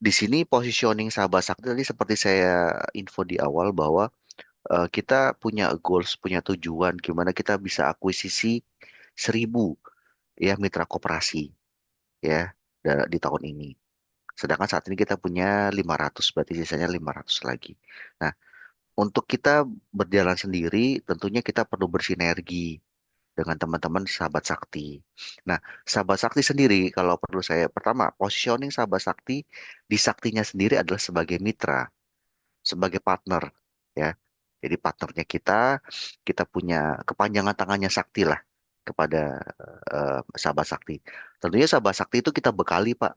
di sini positioning sahabat sakti tadi seperti saya info di awal bahwa kita punya goals, punya tujuan gimana kita bisa akuisisi 1.000 ya mitra koperasi ya di tahun ini. Sedangkan saat ini kita punya 500, berarti sisanya 500 lagi. Nah, untuk kita berjalan sendiri, tentunya kita perlu bersinergi dengan teman-teman sahabat sakti. Nah, sahabat sakti sendiri, kalau perlu saya, pertama, positioning sahabat sakti di saktinya sendiri adalah sebagai mitra, sebagai partner, ya. Jadi partnernya kita punya kepanjangan tangannya sakti lah kepada sahabat sakti. Tentunya sahabat sakti itu kita bekali, Pak.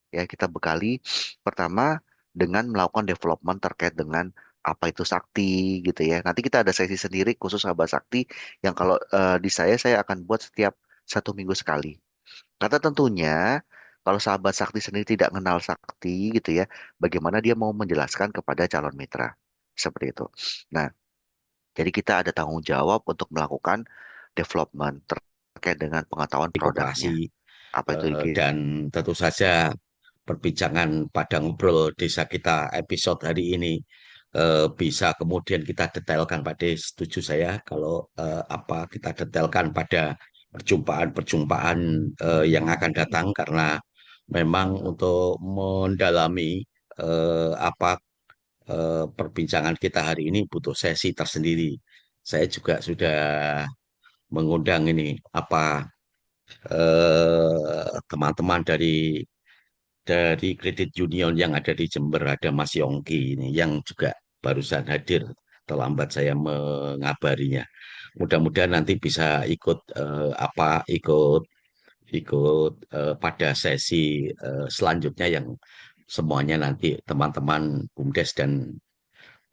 Ya, kita bekali pertama dengan melakukan development terkait dengan apa itu sakti gitu ya. Nanti kita ada sesi sendiri khusus sahabat sakti yang kalau di saya akan buat setiap 1 minggu sekali. Karena tentunya kalau sahabat sakti sendiri tidak kenal sakti gitu ya, bagaimana dia mau menjelaskan kepada calon mitra seperti itu. Nah, jadi kita ada tanggung jawab untuk melakukan development terkait dengan pengetahuan di produknya. koperasi. Apa itu IG? Dan tentu saja perbincangan pada ngobrol desa kita episode hari ini bisa kemudian kita detailkan. Pak De, setuju saya kalau apa kita detailkan pada perjumpaan-perjumpaan yang akan datang, karena memang untuk mendalami apa perbincangan kita hari ini butuh sesi tersendiri. Saya juga sudah mengundang ini apa teman-teman dari kredit union yang ada di Jember, ada Mas Yongki ini yang juga barusan hadir, terlambat saya mengabarinya. Mudah-mudahan nanti bisa ikut apa ikut ikut pada sesi selanjutnya yang semuanya nanti teman-teman BUMDes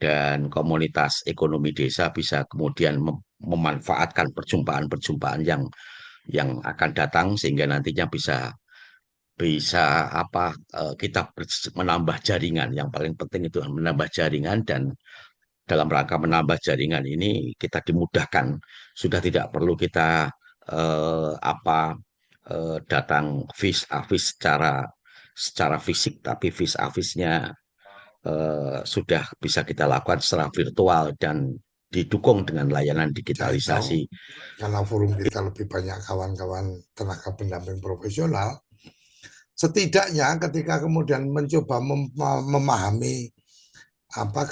dan komunitas ekonomi desa bisa kemudian memanfaatkan perjumpaan-perjumpaan yang akan datang, sehingga nantinya bisa bisa apa kita menambah jaringan. Yang paling penting itu menambah jaringan, dan dalam rangka menambah jaringan ini kita dimudahkan, sudah tidak perlu kita apa datang vis a vis secara fisik, tapi vis a visnya sudah bisa kita lakukan secara virtual dan didukung dengan layanan Saya tahu digitalisasi. karena forum kita lebih banyak kawan-kawan tenaga pendamping profesional, setidaknya ketika kemudian mencoba memahami apa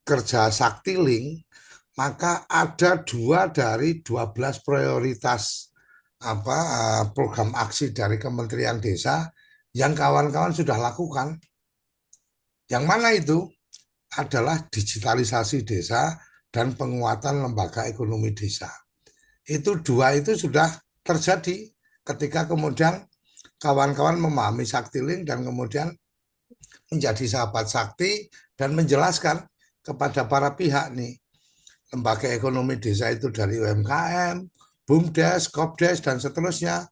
kerja Sakti Link, maka ada 2 dari 12 prioritas apa program aksi dari Kementerian Desa yang kawan-kawan sudah lakukan. Yang mana itu adalah digitalisasi desa dan penguatan lembaga ekonomi desa. Itu 2 itu sudah terjadi ketika kemudian kawan-kawan memahami Sakti Link dan kemudian menjadi sahabat sakti dan menjelaskan kepada para pihak nih, lembaga ekonomi desa itu dari UMKM, BUMDes, KOPDes, dan seterusnya.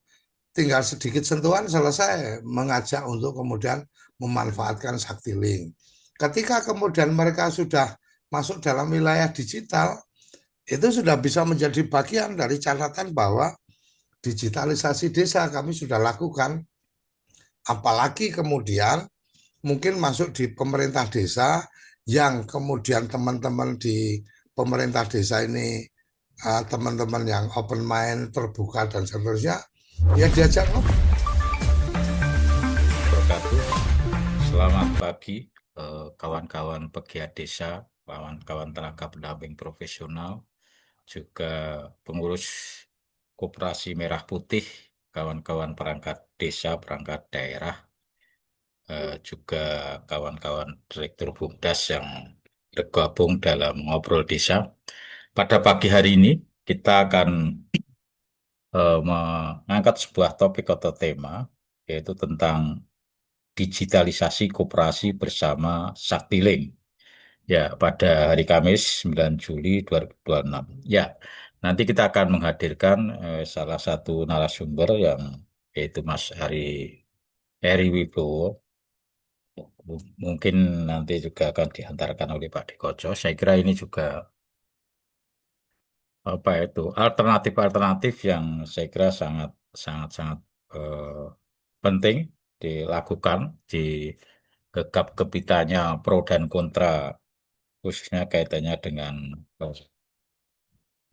Tinggal sedikit sentuhan selesai mengajak untuk kemudian memanfaatkan Sakti Link. Ketika kemudian mereka sudah masuk dalam wilayah digital, itu sudah bisa menjadi bagian dari catatan bahwa digitalisasi desa kami sudah lakukan. Apalagi kemudian mungkin masuk di pemerintah desa yang kemudian teman-teman di pemerintah desa ini teman-teman yang open mind, terbuka dan seterusnya, ya diajak ngobrol. Wabarakatuh. Selamat pagi, kawan-kawan pegiat desa, kawan-kawan tenaga pendamping profesional, juga pengurus Koperasi Merah Putih, kawan-kawan perangkat desa, perangkat daerah, juga kawan-kawan Direktur BUMDes yang bergabung dalam ngobrol desa. Pada pagi hari ini kita akan mengangkat sebuah topik atau tema, yaitu tentang digitalisasi koperasi bersama Saktiling. Ya, pada hari Kamis 9 Juli 2026. Ya, nanti kita akan menghadirkan salah satu narasumber yang yaitu Mas Heri Wibowo. Mungkin nanti juga akan diantarkan oleh Pak Dikoco. Saya kira ini juga apa itu alternatif-alternatif yang saya kira sangat sangat sangat penting dilakukan di gegap gempitanya pro dan kontra, khususnya kaitannya dengan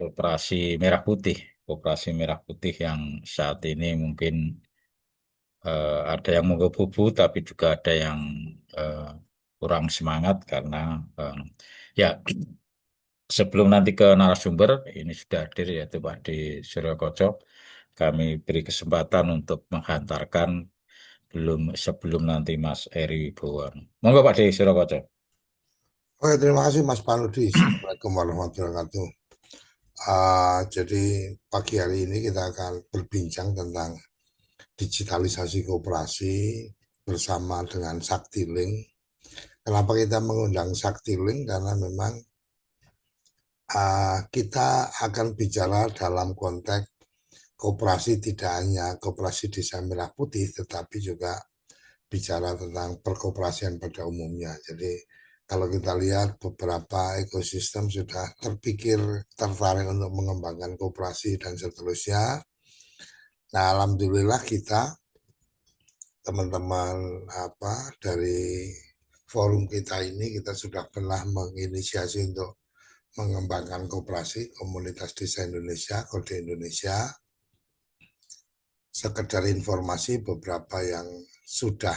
Koperasi Merah Putih. Koperasi Merah Putih yang saat ini mungkin ada yang menggebu-gebu, tapi juga ada yang eh, kurang semangat karena ya sebelum nanti ke narasumber, ini sudah hadir yaitu Pak D. Suryo Koco. Kami beri kesempatan untuk menghantarkan sebelum nanti Mas Eri Wibowo. Monggo Pak D. Suryo Koco. Oke, terima kasih Mas Panudi. Assalamualaikum warahmatullahi wabarakatuh. Jadi pagi hari ini kita akan berbincang tentang digitalisasi koperasi bersama dengan Saktiling. Kenapa kita mengundang Saktiling? Karena memang kita akan bicara dalam konteks koperasi, tidak hanya koperasi Desa Merah Putih, tetapi juga bicara tentang perkoperasian pada umumnya. Jadi kalau kita lihat beberapa ekosistem sudah terpikir, tertarik untuk mengembangkan koperasi dan seterusnya. Nah, alhamdulillah kita teman-teman dari forum kita ini kita sudah pernah menginisiasi untuk mengembangkan koperasi komunitas desa Indonesia, Kode Indonesia. Sekedar informasi beberapa yang sudah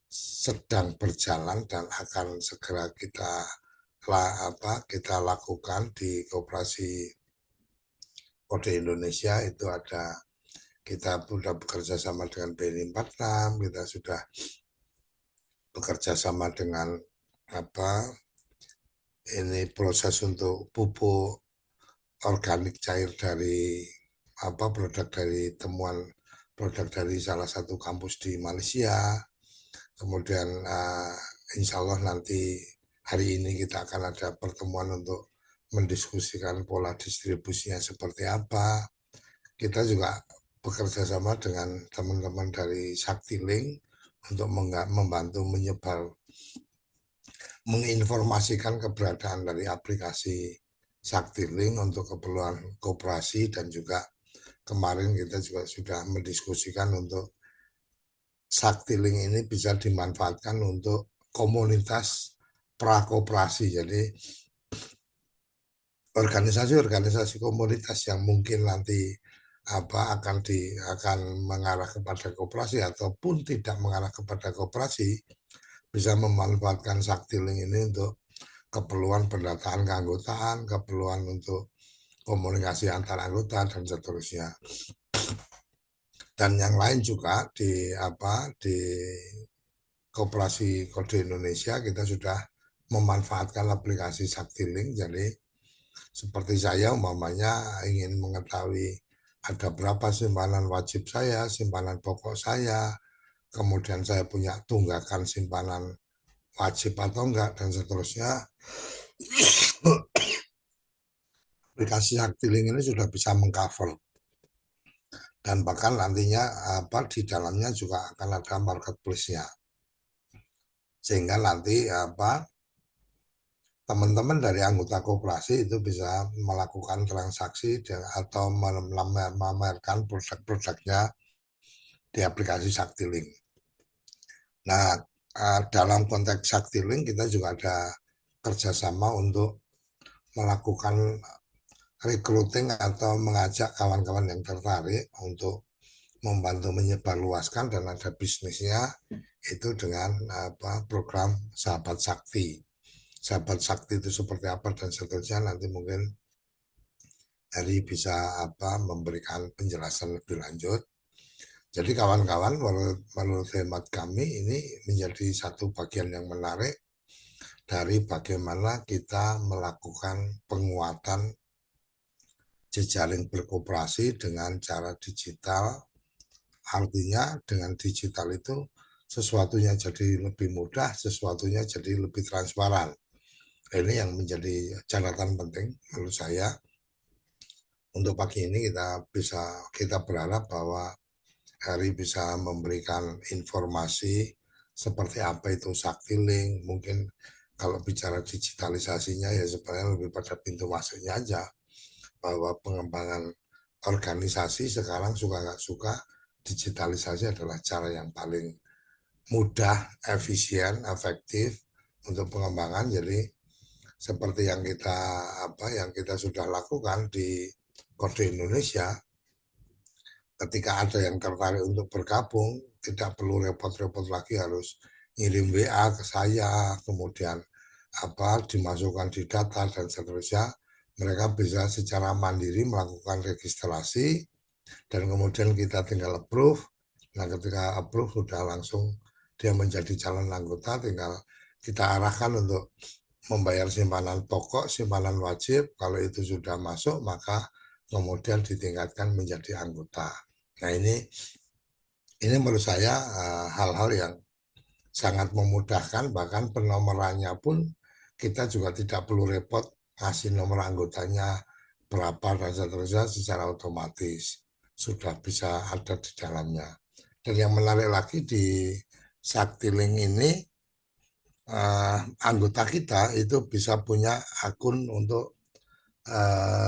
sedang berjalan dan akan segera kita lakukan di koperasi Kode Indonesia. Itu ada, kita sudah bekerja sama dengan BNI 46, kita sudah bekerja sama dengan ini proses untuk pupuk organik cair dari produk dari temuan produk dari salah satu kampus di Malaysia. Kemudian insya Allah nanti hari ini kita akan ada pertemuan untuk mendiskusikan pola distribusinya seperti apa. Kita juga bekerja sama dengan teman-teman dari Saktiling untuk membantu menginformasikan keberadaan dari aplikasi Saktiling untuk keperluan koperasi, dan juga kemarin kita juga sudah mendiskusikan untuk Saktiling ini bisa dimanfaatkan untuk komunitas prakoperasi. Jadi organisasi-organisasi komunitas yang mungkin nanti akan mengarah kepada koperasi ataupun tidak mengarah kepada koperasi bisa memanfaatkan Saktiling ini untuk keperluan pendataan keanggotaan, keperluan untuk komunikasi antar anggota dan seterusnya. Dan yang lain juga di Koperasi Kode Indonesia kita sudah memanfaatkan aplikasi Saktiling. Jadi seperti saya umpamanya ingin mengetahui ada berapa simpanan wajib saya, simpanan pokok saya, kemudian saya punya tunggakan simpanan wajib atau enggak, dan seterusnya. Aplikasi Saktiling ini sudah bisa mengcover, dan bahkan nantinya di dalamnya juga akan ada marketplace-nya, sehingga nanti teman-teman dari anggota koperasi itu bisa melakukan transaksi atau memamerkan produk-produknya di aplikasi Saktiling. Nah, dalam konteks Saktiling kita juga ada kerjasama untuk melakukan recruiting atau mengajak kawan-kawan yang tertarik untuk membantu menyebarluaskan dan ada bisnisnya itu dengan program Sahabat Sakti. Sahabat Sakti itu seperti apa dan seterusnya nanti mungkin Eri bisa memberikan penjelasan lebih lanjut. Jadi kawan-kawan, menurut hemat kami ini menjadi satu bagian yang menarik dari bagaimana kita melakukan penguatan jejaring berkoperasi dengan cara digital. Artinya dengan digital itu sesuatunya jadi lebih mudah, sesuatunya jadi lebih transparan. Ini yang menjadi catatan penting menurut saya. Untuk pagi ini kita berharap bahwa Eri bisa memberikan informasi seperti apa itu Saktiling. Mungkin kalau bicara digitalisasinya ya sebenarnya lebih pada pintu masuknya aja, bahwa pengembangan organisasi sekarang suka nggak suka digitalisasi adalah cara yang paling mudah, efisien, efektif untuk pengembangan. Jadi seperti yang kita sudah lakukan di Kode Indonesia, ketika ada yang tertarik untuk bergabung, tidak perlu repot-repot lagi harus ngirim WA ke saya, kemudian dimasukkan di data dan seterusnya. Mereka bisa secara mandiri melakukan registrasi dan kemudian kita tinggal approve. Nah, ketika approve sudah langsung dia menjadi calon anggota, tinggal kita arahkan untuk membayar simpanan pokok, simpanan wajib. Kalau itu sudah masuk, maka kemudian ditingkatkan menjadi anggota. Nah, ini menurut saya hal-hal yang sangat memudahkan, bahkan penomorannya pun kita juga tidak perlu repot ngasih nomor anggotanya berapa dan seterusnya, secara otomatis sudah bisa ada di dalamnya. Dan yang menarik lagi di Saktiling ini, anggota kita itu bisa punya akun untuk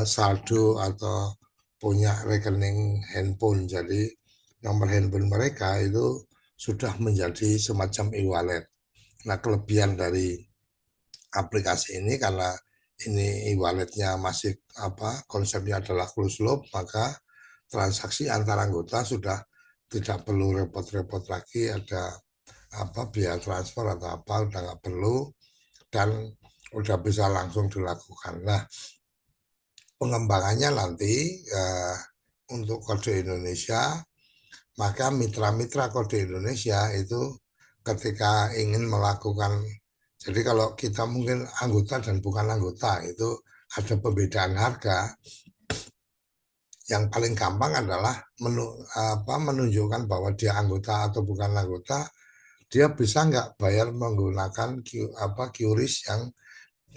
saldo atau punya rekening handphone. Jadi nomor handphone mereka itu sudah menjadi semacam e-wallet. Nah, kelebihan dari aplikasi ini, karena ini e-walletnya masih konsepnya adalah closed loop, maka transaksi antar anggota sudah tidak perlu repot-repot lagi ada biaya transfer atau udah nggak perlu, dan udah bisa langsung dilakukan. Nah, pengembangannya nanti untuk Kode Indonesia, maka mitra-mitra Kode Indonesia itu ketika ingin melakukan, jadi kalau kita mungkin anggota dan bukan anggota itu ada perbedaan harga. Yang paling gampang adalah menunjukkan bahwa dia anggota atau bukan anggota. Dia bisa nggak bayar menggunakan QRIS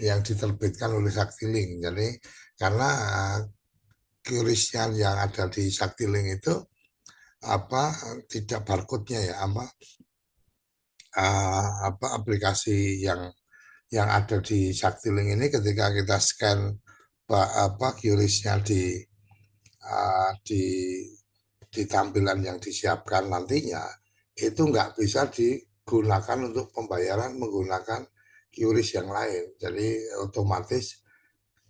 yang diterbitkan oleh Saktiling. Jadi karena QRIS yang ada di Saktiling itu tidak barcode-nya ya, aplikasi yang ada di Saktiling ini, ketika kita scan QRIS-nya di tampilan yang disiapkan nantinya, itu nggak bisa digunakan untuk pembayaran menggunakan QRIS yang lain. Jadi otomatis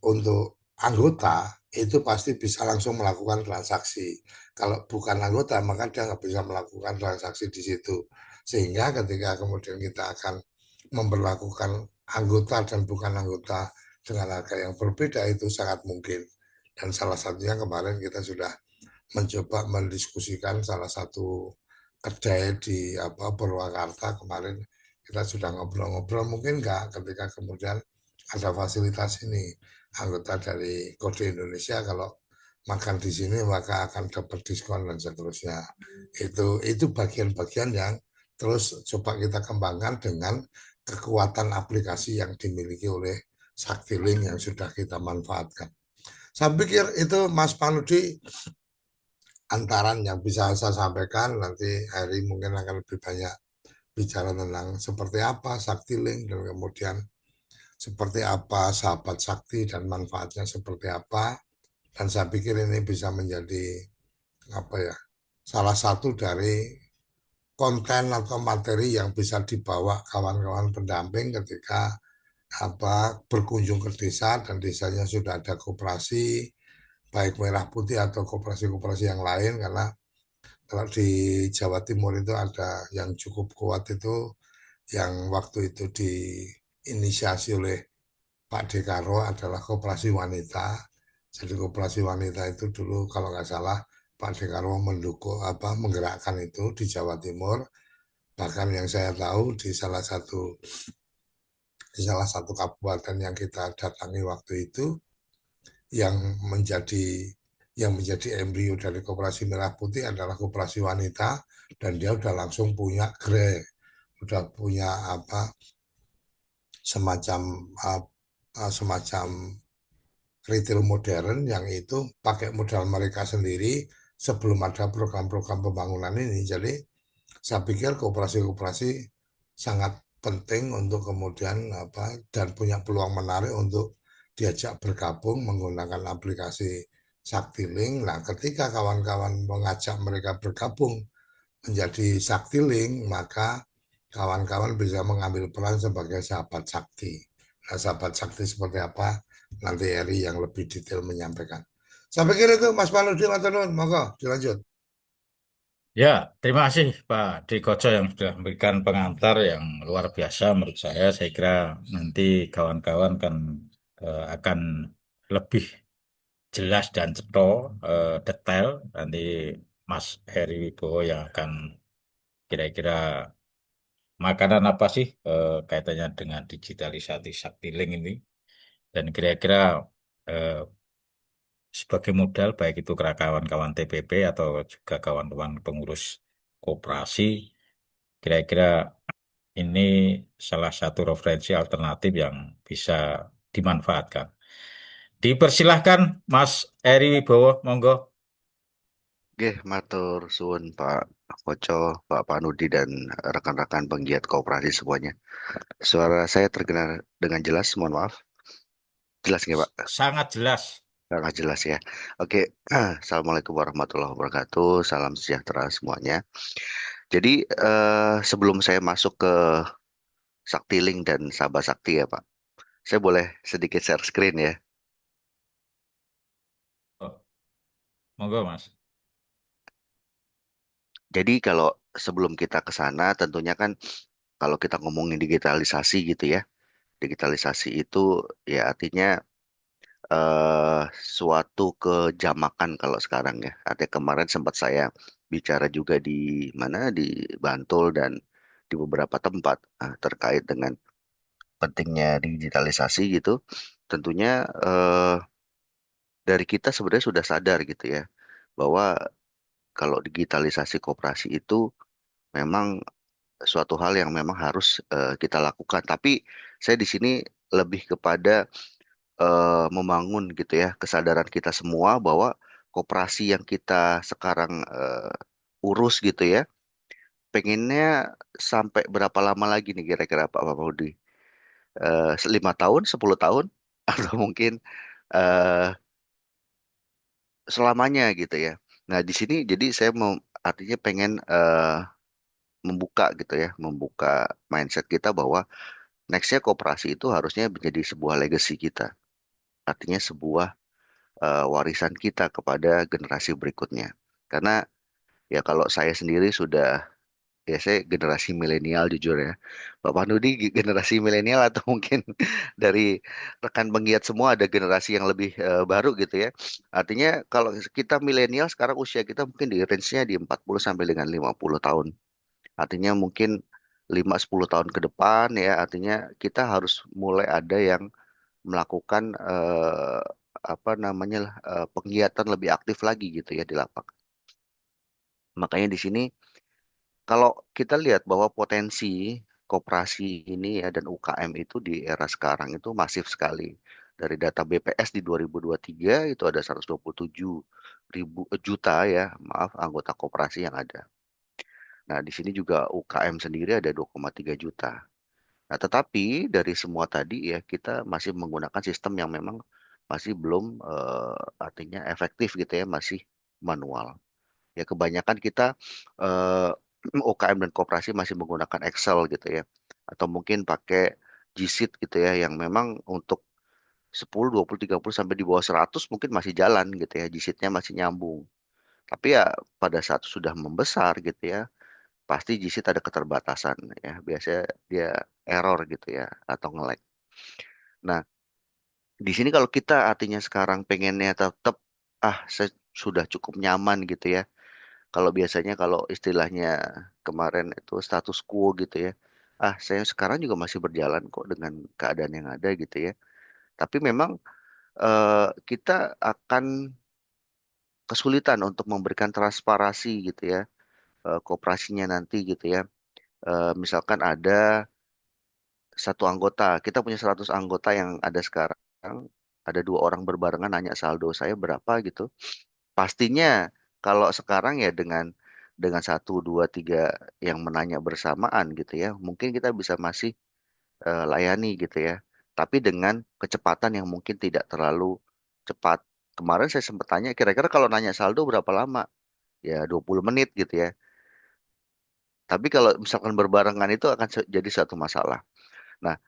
untuk anggota itu pasti bisa langsung melakukan transaksi. Kalau bukan anggota, maka dia nggak bisa melakukan transaksi di situ. Sehingga ketika kemudian kita akan memperlakukan anggota dan bukan anggota dengan harga yang berbeda, itu sangat mungkin. Dan salah satunya kemarin kita sudah mencoba mendiskusikan salah satu kedai di Purwakarta. Kemarin kita sudah ngobrol-ngobrol, mungkin nggak ketika kemudian ada fasilitas ini, anggota dari Kode Indonesia kalau makan di sini maka akan dapat diskon dan seterusnya. Itu bagian-bagian yang terus coba kita kembangkan dengan kekuatan aplikasi yang dimiliki oleh Saktiling yang sudah kita manfaatkan. Saya pikir itu, Mas Panudi, antaran yang bisa saya sampaikan. Nanti Heri mungkin akan lebih banyak bicara tentang seperti apa Saktiling dan kemudian seperti apa sahabat sakti dan manfaatnya seperti apa. Dan saya pikir ini bisa menjadi salah satu dari konten atau materi yang bisa dibawa kawan-kawan pendamping ketika berkunjung ke desa dan desanya sudah ada koperasi baik Merah Putih atau koperasi-koperasi yang lain. Karena kalau di Jawa Timur itu ada yang cukup kuat, itu yang waktu itu diinisiasi oleh Pak Dekaro adalah koperasi wanita. Jadi koperasi wanita itu dulu kalau nggak salah Pak Dekaro mendukung menggerakkan itu di Jawa Timur. Bahkan yang saya tahu di salah satu kabupaten yang kita datangi waktu itu, yang menjadi embrio dari koperasi Merah Putih adalah koperasi wanita, dan dia udah langsung punya udah punya semacam retail modern yang itu pakai modal mereka sendiri sebelum ada program-program pembangunan ini. Jadi saya pikir koperasi-koperasi sangat penting untuk kemudian dan punya peluang menarik untuk diajak bergabung menggunakan aplikasi Saktiling. Nah, ketika kawan-kawan mengajak mereka bergabung menjadi Saktiling, maka kawan-kawan bisa mengambil peran sebagai sahabat sakti. Nah, sahabat sakti seperti apa? Nanti Eri yang lebih detail menyampaikan. Saya pikir itu Mas Paludi, Mas Tulun, monggo dilanjut. Ya, terima kasih Pak Dikoco yang sudah memberikan pengantar yang luar biasa menurut saya. Saya kira nanti kawan-kawan kan akan lebih jelas dan detail. Nanti Mas Heri Wibowo yang akan kira-kira makanan apa sih kaitannya dengan digitalisasi Saktiling ini. Dan kira-kira eh, sebagai modal baik itu ke kawan-kawan TPP atau juga kawan-kawan pengurus koperasi, kira-kira ini salah satu referensi alternatif yang bisa dimanfaatkan. Dipersilahkan Mas Eri Wibowo, monggo. Oke, matur suwun Pak Koco, Pak Panudi, dan rekan-rekan penggiat koperasi semuanya. Suara saya terdengar dengan jelas, mohon maaf. Jelas nggak Pak? Sangat jelas. Sangat jelas ya. Oke, Assalamualaikum warahmatullahi wabarakatuh. Salam sejahtera semuanya. Jadi sebelum saya masuk ke Saktiling dan Sabah Sakti ya Pak, saya boleh sedikit share screen ya. Oh, monggo Mas. Jadi kalau sebelum kita ke sana, tentunya kan kalau kita ngomongin digitalisasi gitu ya, digitalisasi itu ya artinya suatu kejamakan kalau sekarang ya. Artinya kemarin sempat saya bicara juga di mana di Bantul dan di beberapa tempat terkait dengan pentingnya digitalisasi gitu. Tentunya dari kita sebenarnya sudah sadar gitu ya bahwa kalau digitalisasi koperasi itu memang suatu hal yang memang harus kita lakukan. Tapi saya di sini lebih kepada membangun gitu ya kesadaran kita semua bahwa koperasi yang kita sekarang urus gitu ya, pengennya sampai berapa lama lagi nih kira-kira Pak Maudi? 5 tahun, 10 tahun, atau mungkin eh, selamanya gitu ya. Nah di sini jadi saya mau artinya pengen membuka gitu ya, membuka mindset kita bahwa nextnya koperasi itu harusnya menjadi sebuah legacy kita. Artinya sebuah warisan kita kepada generasi berikutnya. Karena ya kalau saya sendiri sudah ya saya generasi milenial jujur ya. Pak Panudi generasi milenial atau mungkin dari rekan penggiat semua ada generasi yang lebih baru gitu ya. Artinya kalau kita milenial sekarang usia kita mungkin di range-nya di 40 sampai dengan 50 tahun. Artinya mungkin 5-10 tahun ke depan ya artinya kita harus mulai ada yang melakukan apa namanya penggiatan lebih aktif lagi gitu ya di lapangan. Makanya di sini kalau kita lihat bahwa potensi koperasi ini ya dan UKM itu di era sekarang itu masif sekali. Dari data BPS di 2023 itu ada 127 juta ya, maaf anggota koperasi yang ada. Nah, di sini juga UKM sendiri ada 2,3 juta. Nah, tetapi dari semua tadi ya kita masih menggunakan sistem yang memang masih belum artinya efektif gitu ya, masih manual. Ya kebanyakan kita eh, UKM dan koperasi masih menggunakan Excel gitu ya. Atau mungkin pakai G-Sheet gitu ya yang memang untuk 10, 20, 30 sampai di bawah 100 mungkin masih jalan gitu ya. G-Sheet-nya masih nyambung. Tapi ya pada saat sudah membesar gitu ya, pasti G-Sheet ada keterbatasan ya. Biasanya dia error gitu ya atau nge-lag. Nah, di sini kalau kita artinya sekarang pengennya tetap saya sudah cukup nyaman gitu ya. Kalau biasanya kalau istilahnya kemarin itu status quo gitu ya. Saya sekarang juga masih berjalan kok dengan keadaan yang ada gitu ya. Tapi memang kita akan kesulitan untuk memberikan transparansi gitu ya. Kooperasinya nanti gitu ya. Misalkan ada satu anggota, kita punya 100 anggota yang ada sekarang. Ada 2 orang berbarengan nanya saldo saya berapa gitu. Pastinya kalau sekarang ya dengan 1, 2, 3 yang menanya bersamaan gitu ya, mungkin kita bisa masih layani gitu ya. Tapi dengan kecepatan yang mungkin tidak terlalu cepat. Kemarin saya sempat tanya, kira-kira kalau nanya saldo berapa lama? Ya 20 menit gitu ya. Tapi kalau misalkan berbarengan itu akan jadi satu masalah. Nah,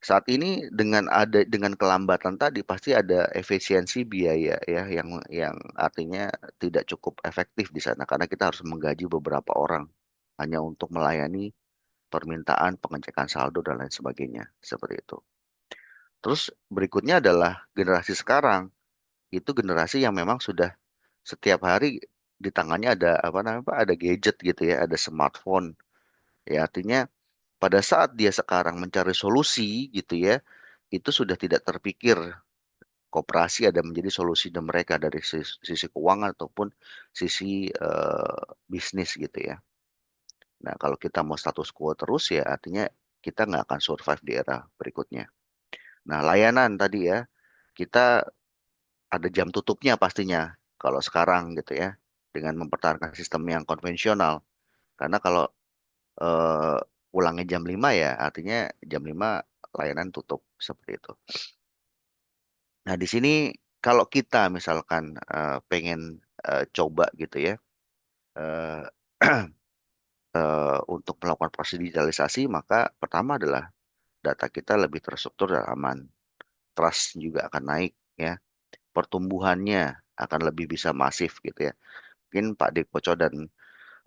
saat ini dengan kelambatan tadi pasti ada efisiensi biaya ya yang artinya tidak cukup efektif di sana karena kita harus menggaji beberapa orang hanya untuk melayani permintaan, pengecekan saldo dan lain sebagainya seperti itu. Terus berikutnya adalah generasi sekarang. Itu generasi yang memang sudah setiap hari di tangannya ada apa namanya Pak, ada gadget gitu ya, ada smartphone. Ya artinya pada saat dia sekarang mencari solusi gitu ya, itu sudah tidak terpikir koperasi ada menjadi solusi dan mereka dari sisi keuangan ataupun sisi bisnis gitu ya. Nah, kalau kita mau status quo terus ya artinya kita nggak akan survive di era berikutnya. Nah, layanan tadi ya, kita ada jam tutupnya pastinya kalau sekarang gitu ya, dengan mempertahankan sistem yang konvensional. Karena kalau pulangnya jam 5 ya artinya jam 5 layanan tutup seperti itu. Nah, di sini kalau kita misalkan pengen coba gitu ya eh, untuk melakukan proses digitalisasi, maka pertama adalah data kita lebih terstruktur dan aman. Trust juga akan naik ya. Pertumbuhannya akan lebih bisa masif gitu ya. Mungkin Pak Dekoco dan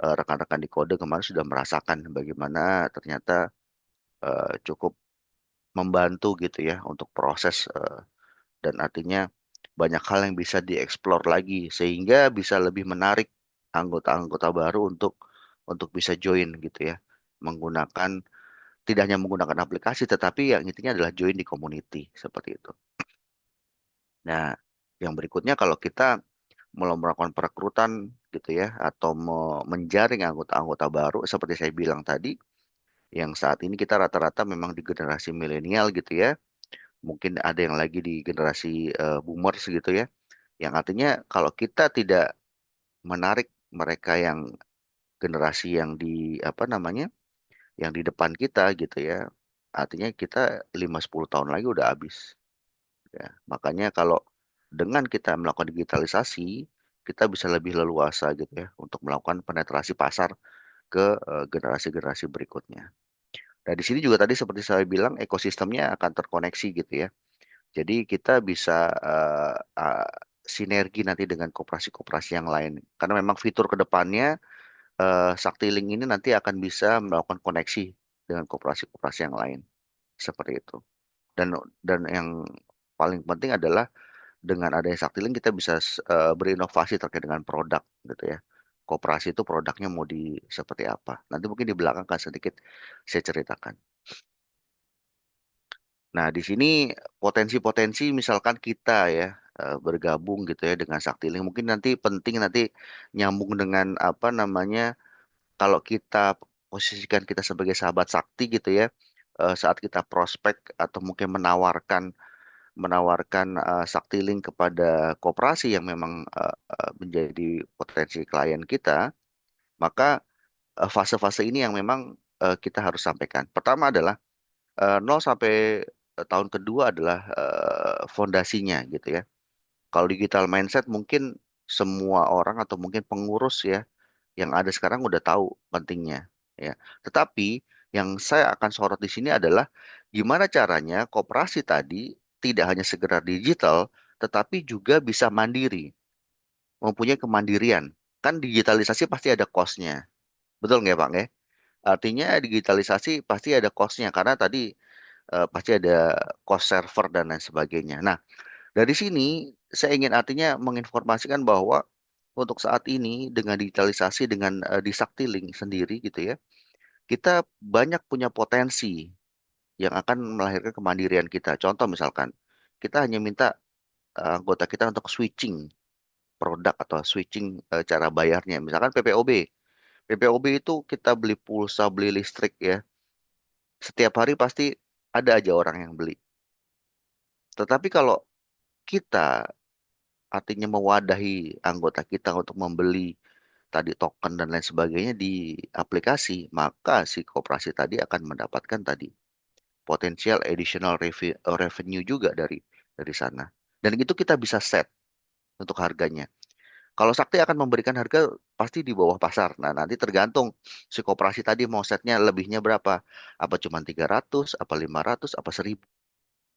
rekan-rekan di Kode kemarin sudah merasakan bagaimana ternyata cukup membantu gitu ya untuk proses dan artinya banyak hal yang bisa dieksplor lagi sehingga bisa lebih menarik anggota-anggota baru untuk bisa join gitu ya menggunakan tidak hanya menggunakan aplikasi tetapi yang intinya adalah join di community seperti itu. Nah, yang berikutnya kalau kita mau melakukan perekrutan gitu ya atau mau menjaring anggota-anggota baru seperti saya bilang tadi yang saat ini kita rata-rata memang di generasi milenial gitu ya. Mungkin ada yang lagi di generasi boomers gitu ya. Yang artinya kalau kita tidak menarik mereka yang generasi yang di apa namanya? Yang di depan kita gitu ya. Artinya kita 5-10 tahun lagi udah habis ya. Makanya kalau dengan kita melakukan digitalisasi, kita bisa lebih leluasa gitu ya untuk melakukan penetrasi pasar ke generasi-generasi berikutnya. Nah, di sini juga tadi seperti saya bilang ekosistemnya akan terkoneksi gitu ya. Jadi kita bisa sinergi nanti dengan koperasi-koperasi yang lain. Karena memang fitur kedepannya Saktiling ini nanti akan bisa melakukan koneksi dengan koperasi-koperasi yang lain seperti itu. Dan yang paling penting adalah dengan adanya Saktiling kita bisa berinovasi terkait dengan produk gitu ya. Koperasi itu produknya mau di seperti apa. Nanti mungkin di belakang kan sedikit saya ceritakan. Nah, di sini potensi-potensi misalkan kita ya bergabung gitu ya dengan Saktiling. Mungkin nanti penting nanti nyambung dengan apa namanya kalau kita posisikan kita sebagai sahabat sakti gitu ya saat kita prospek atau mungkin menawarkan menawarkan Saktiling kepada koperasi yang memang menjadi potensi klien kita, maka fase-fase ini yang memang kita harus sampaikan. Pertama adalah 0 sampai tahun kedua adalah fondasinya gitu ya. Kalau digital mindset mungkin semua orang atau mungkin pengurus ya yang ada sekarang udah tahu pentingnya ya. Tetapi yang saya akan sorot di sini adalah gimana caranya koperasi tadi tidak hanya segera digital tetapi juga bisa mandiri, mempunyai kemandirian. Kan digitalisasi pasti ada cost-nya. Betul nggak Pak nggak? Artinya digitalisasi pasti ada cost-nya karena tadi pasti ada cost server dan lain sebagainya. Nah, dari sini saya ingin artinya menginformasikan bahwa untuk saat ini dengan digitalisasi dengan di Saktiling sendiri gitu ya, kita banyak punya potensi yang akan melahirkan kemandirian kita. Contoh misalkan, kita hanya minta anggota kita untuk switching produk atau switching cara bayarnya. Misalkan PPOB. PPOB itu kita beli pulsa, beli listrik ya. Setiap hari pasti ada aja orang yang beli. Tetapi kalau kita artinya mewadahi anggota kita untuk membeli tadi token dan lain sebagainya di aplikasi, maka si koperasi tadi akan mendapatkan tadi potensial additional revenue juga dari sana. Dan itu kita bisa set untuk harganya. Kalau Sakti akan memberikan harga pasti di bawah pasar. Nah, nanti tergantung si koperasi tadi mau setnya lebihnya berapa. Apa cuma 300, apa 500, apa 1000,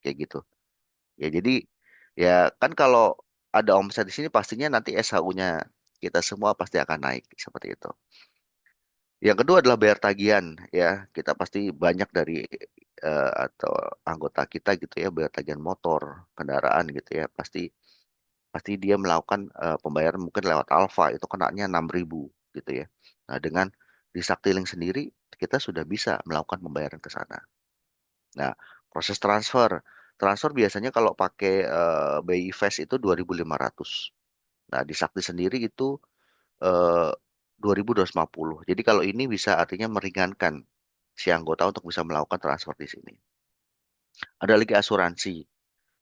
kayak gitu. Ya, jadi ya kan kalau ada omset di sini pastinya nanti SHU-nya kita semua pasti akan naik seperti itu. Yang kedua adalah bayar tagihan ya. Kita pasti banyak dari atau anggota kita gitu ya bayar tagihan motor, kendaraan gitu ya. Pasti pasti dia melakukan pembayaran mungkin lewat Alfa itu kenanya 6.000 gitu ya. Nah, dengan di Saktiling sendiri kita sudah bisa melakukan pembayaran ke sana. Nah, proses transfer. Transfer biasanya kalau pakai BI Fast itu 2.500. Nah, di Sakti sendiri itu eh, 2.250. Jadi kalau ini bisa artinya meringankan si anggota untuk bisa melakukan transfer di sini. Ada lagi asuransi.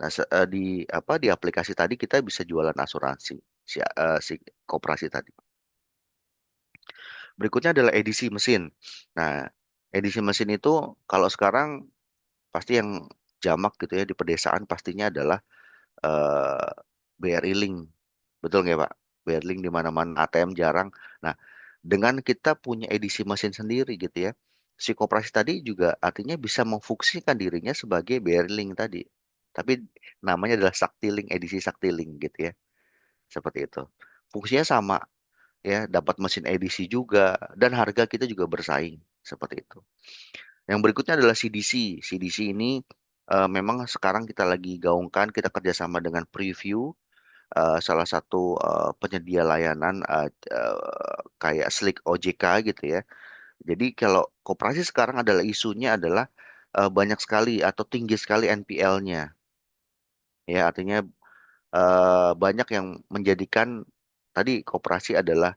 Nah, di apa di aplikasi tadi kita bisa jualan asuransi si koperasi tadi. Berikutnya adalah edisi mesin. Nah, edisi mesin itu kalau sekarang pasti yang jamak gitu ya di pedesaan pastinya adalah eh, BRI Link. Betul nggak Pak? BRI Link di mana-mana ATM jarang. Nah, dengan kita punya edisi mesin sendiri gitu ya, si koperasi tadi juga artinya bisa memfungsikan dirinya sebagai BRI Link tadi. Tapi namanya adalah Saktiling, edisi Saktiling gitu ya. Seperti itu. Fungsinya sama ya, dapat mesin edisi juga dan harga kita juga bersaing seperti itu. Yang berikutnya adalah CDC. CDC ini memang sekarang kita lagi gaungkan, kita kerjasama dengan Preview, salah satu penyedia layanan kayak Slick OJK gitu ya. Jadi kalau koperasi sekarang adalah isunya adalah banyak sekali atau tinggi sekali NPL-nya. Ya, artinya banyak yang menjadikan tadi koperasi adalah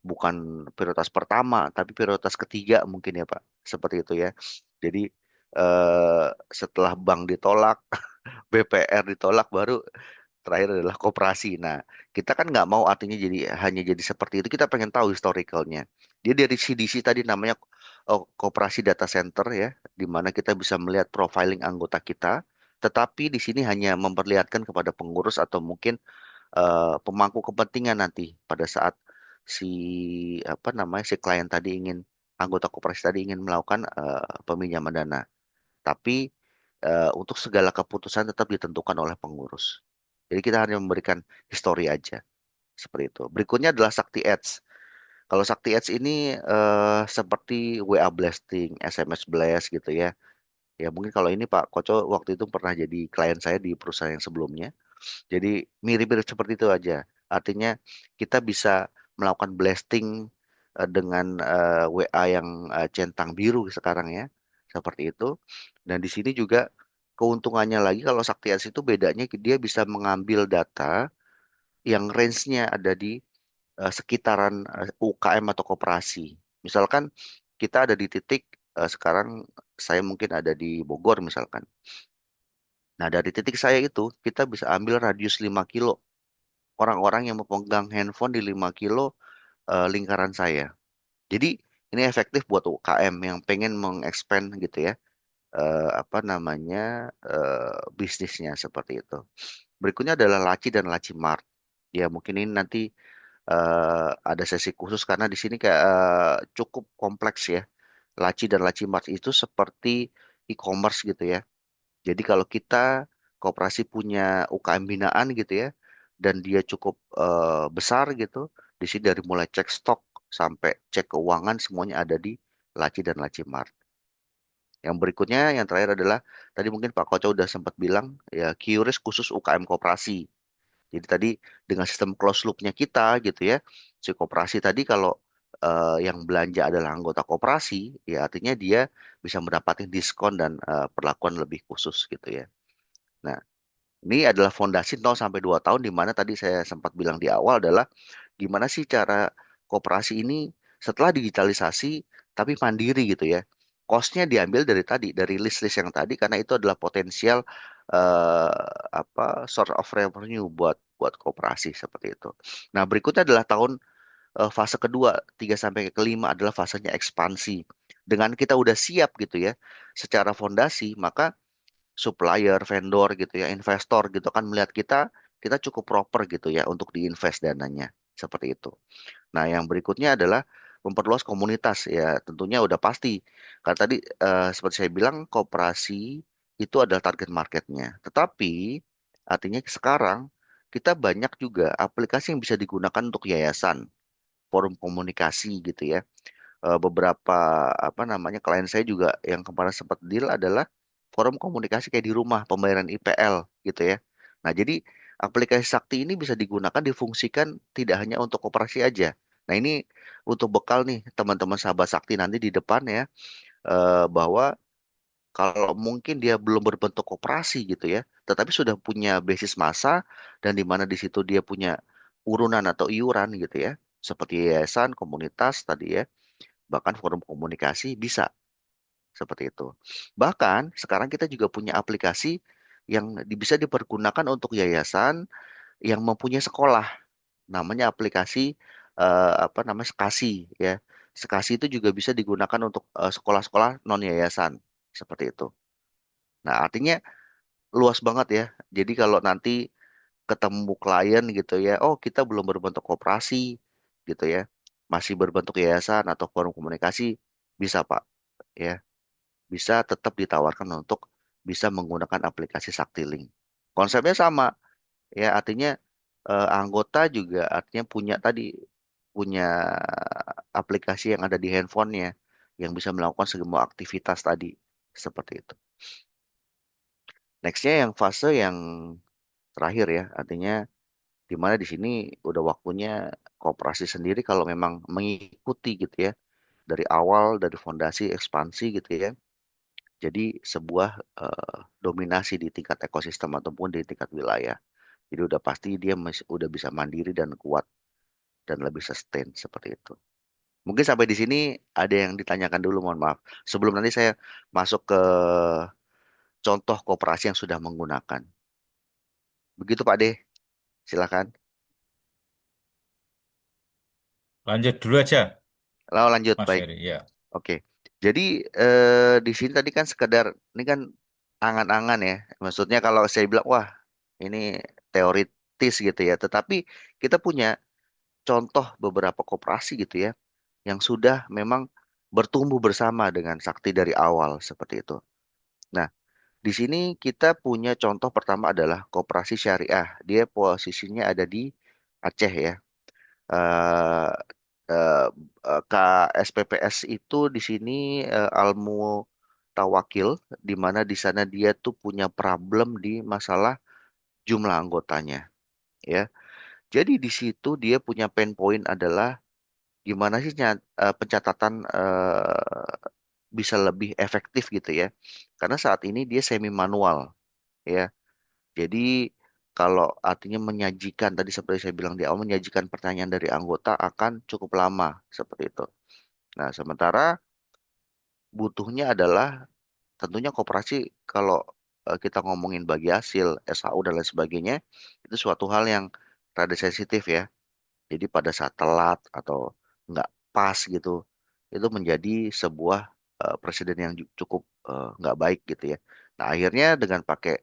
bukan prioritas pertama, tapi prioritas ketiga mungkin ya Pak. Seperti itu ya. Jadi eh, setelah bank ditolak, BPR ditolak, baru terakhir adalah koperasi. Nah, kita kan nggak mau artinya jadi hanya jadi seperti itu. Kita pengen tahu historicalnya. Dia dari CDC tadi namanya koperasi data center ya, di mana kita bisa melihat profiling anggota kita. Tetapi di sini hanya memperlihatkan kepada pengurus atau mungkin pemangku kepentingan nanti pada saat si apa namanya si klien tadi ingin anggota koperasi tadi ingin melakukan peminjaman dana. Tapi untuk segala keputusan tetap ditentukan oleh pengurus. Jadi kita hanya memberikan histori aja seperti itu. Berikutnya adalah Sakti Ads. Kalau Sakti Ads ini seperti WA blasting, SMS blast gitu ya. Ya mungkin kalau ini Pak Koco waktu itu pernah jadi klien saya di perusahaan yang sebelumnya. Jadi mirip-mirip seperti itu aja. Artinya kita bisa melakukan blasting dengan WA yang centang biru sekarang ya. Seperti itu. Dan di sini juga keuntungannya lagi kalau Sakti Ads itu bedanya dia bisa mengambil data yang range-nya ada di sekitaran UKM atau koperasi. Misalkan kita ada di titik sekarang saya mungkin ada di Bogor misalkan. Nah, dari titik saya itu kita bisa ambil radius 5 kilo orang-orang yang memegang handphone di 5 kilo lingkaran saya. Jadi ini efektif buat UKM yang pengen mengekspand gitu ya, apa namanya bisnisnya seperti itu. Berikutnya adalah Laci dan Laci Mart. Ya mungkin ini nanti ada sesi khusus karena di sini kayak cukup kompleks ya. Laci dan Laci Mart itu seperti e-commerce gitu ya. Jadi kalau kita koperasi punya UKM binaan gitu ya, dan dia cukup besar gitu, di sini dari mulai cek stok sampai cek keuangan semuanya ada di Laci dan Laci Mart. Yang berikutnya, yang terakhir adalah tadi mungkin Pak Koco udah sempat bilang ya QRIS khusus UKM koperasi. Jadi tadi dengan sistem closed loop-nya kita gitu ya, si koperasi tadi kalau yang belanja adalah anggota koperasi, ya artinya dia bisa mendapatkan diskon dan perlakuan lebih khusus gitu ya. Nah, ini adalah fondasi 0 sampai 2 tahun di mana tadi saya sempat bilang di awal adalah gimana sih cara koperasi ini setelah digitalisasi tapi mandiri gitu ya. Cost-nya diambil dari tadi, dari list-list yang tadi karena itu adalah potensial apa source of revenue buat buat koperasi seperti itu. Nah, berikutnya adalah tahun fase kedua, 3 sampai ke kelima adalah fasenya ekspansi. Dengan kita udah siap gitu ya secara fondasi, maka supplier, vendor gitu ya, investor gitu kan melihat kita cukup proper gitu ya untuk diinvest dananya. seperti itu. Nah, yang berikutnya adalah memperluas komunitas ya, tentunya udah pasti. Karena tadi seperti saya bilang koperasi itu adalah target marketnya. Tetapi artinya sekarang kita banyak juga aplikasi yang bisa digunakan untuk yayasan, forum komunikasi gitu ya. Beberapa apa namanya klien saya juga yang kemarin sempat deal adalah forum komunikasi kayak di rumah pembayaran IPL gitu ya. Nah, jadi aplikasi Sakti ini bisa digunakan difungsikan tidak hanya untuk koperasi aja. Nah, ini untuk bekal nih teman-teman sahabat Sakti nanti di depan ya, bahwa kalau mungkin dia belum berbentuk koperasi gitu ya, tetapi sudah punya basis massa dan di mana di situ dia punya urunan atau iuran gitu ya, seperti yayasan, komunitas tadi ya, bahkan forum komunikasi bisa seperti itu. Bahkan sekarang kita juga punya aplikasi yang bisa dipergunakan untuk yayasan yang mempunyai sekolah. Namanya aplikasi apa namanya Sekasi ya. Sekasi itu juga bisa digunakan untuk sekolah-sekolah non yayasan seperti itu. Nah, artinya luas banget ya. Jadi kalau nanti ketemu klien gitu ya, oh kita belum berbentuk koperasi gitu ya, masih berbentuk yayasan atau forum komunikasi, bisa Pak ya, bisa tetap ditawarkan untuk bisa menggunakan aplikasi Saktiling. Konsepnya sama ya, artinya anggota juga artinya punya tadi punya aplikasi yang ada di handphonenya yang bisa melakukan semua aktivitas tadi seperti itu. Nextnya yang fase yang terakhir ya, artinya di mana di sini udah waktunya koperasi sendiri kalau memang mengikuti gitu ya dari awal dari fondasi ekspansi gitu ya. Jadi sebuah dominasi di tingkat ekosistem ataupun di tingkat wilayah. Jadi udah pasti dia udah bisa mandiri dan kuat dan lebih sustain seperti itu. Mungkin sampai di sini ada yang ditanyakan dulu, mohon maaf. Sebelum nanti saya masuk ke contoh koperasi yang sudah menggunakan. Begitu Pak D, silakan. Lanjut dulu aja, Lalu lanjut, Mas baik. Heri. Ya, Oke. Jadi di sini tadi kan sekedar ini kan angan-angan ya. Maksudnya kalau saya bilang wah ini teoritis gitu ya. Tetapi kita punya contoh beberapa koperasi gitu ya yang sudah memang bertumbuh bersama dengan Sakti dari awal seperti itu. Nah, di sini kita punya contoh pertama adalah koperasi syariah. Dia posisinya ada di Aceh ya. eh eh, KSPPS itu di sini Almu Tawakil, di mana di sana dia tuh punya problem di masalah jumlah anggotanya, ya. Jadi di situ dia punya pain point adalah gimana sih pencatatan bisa lebih efektif gitu ya. Karena saat ini dia semi manual, ya. Jadi kalau artinya menyajikan tadi seperti saya bilang di awal menyajikan pertanyaan dari anggota akan cukup lama seperti itu. Nah, sementara butuhnya adalah tentunya koperasi kalau kita ngomongin bagi hasil SHU dan lain sebagainya itu suatu hal yang rada sensitif ya. Jadi pada saat telat atau nggak pas gitu itu menjadi sebuah presiden yang cukup nggak baik gitu ya. Nah, akhirnya dengan pakai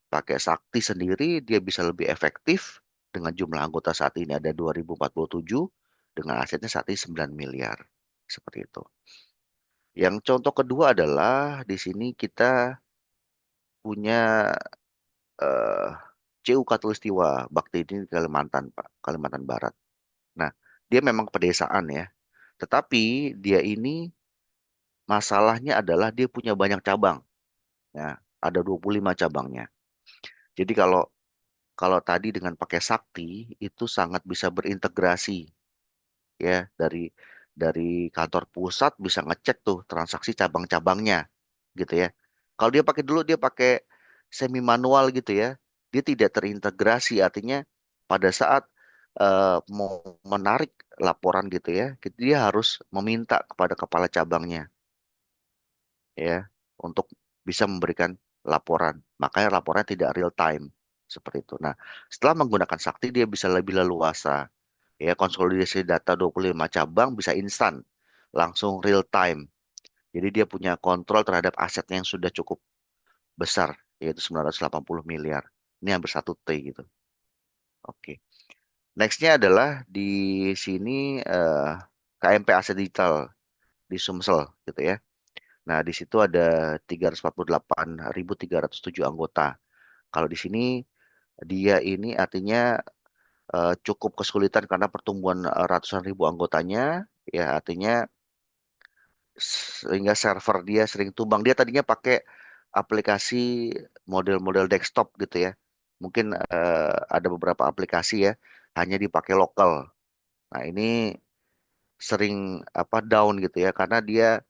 pakai Sakti sendiri dia bisa lebih efektif dengan jumlah anggota saat ini ada 2047 dengan asetnya saat ini 9 miliar. Seperti itu. Yang contoh kedua adalah di sini kita punya eh, CU Katulistiwa Bakti ini di Kalimantan, Pak, Kalimantan Barat. Nah, dia memang pedesaan ya. Tetapi dia ini masalahnya adalah dia punya banyak cabang. Ya, ada 25 cabangnya. Jadi kalau kalau tadi dengan pakai Sakti itu sangat bisa berintegrasi ya dari kantor pusat bisa ngecek tuh transaksi cabang-cabangnya gitu ya. Kalau dia pakai dulu dia pakai semi manual gitu ya. Dia tidak terintegrasi artinya pada saat mau menarik laporan gitu ya, dia harus meminta kepada kepala cabangnya ya untuk bisa memberikan laporan. Makanya laporannya tidak real time seperti itu. Nah, setelah menggunakan Sakti dia bisa lebih leluasa ya konsolidasi data 25 cabang bisa instan langsung real time. Jadi dia punya kontrol terhadap asetnya yang sudah cukup besar, yaitu 980 miliar. Ini hampir 1 T gitu. Oke. Nextnya adalah di sini KMP Aset Digital di Sumsel gitu ya. Nah, di situ ada 348.307 anggota. Kalau di sini dia ini artinya cukup kesulitan karena pertumbuhan ratusan ribu anggotanya, ya artinya sehingga server dia sering tumbang. Dia tadinya pakai aplikasi model-model desktop gitu ya. Mungkin ada beberapa aplikasi ya hanya dipakai lokal. Nah, ini sering apa down gitu ya karena dia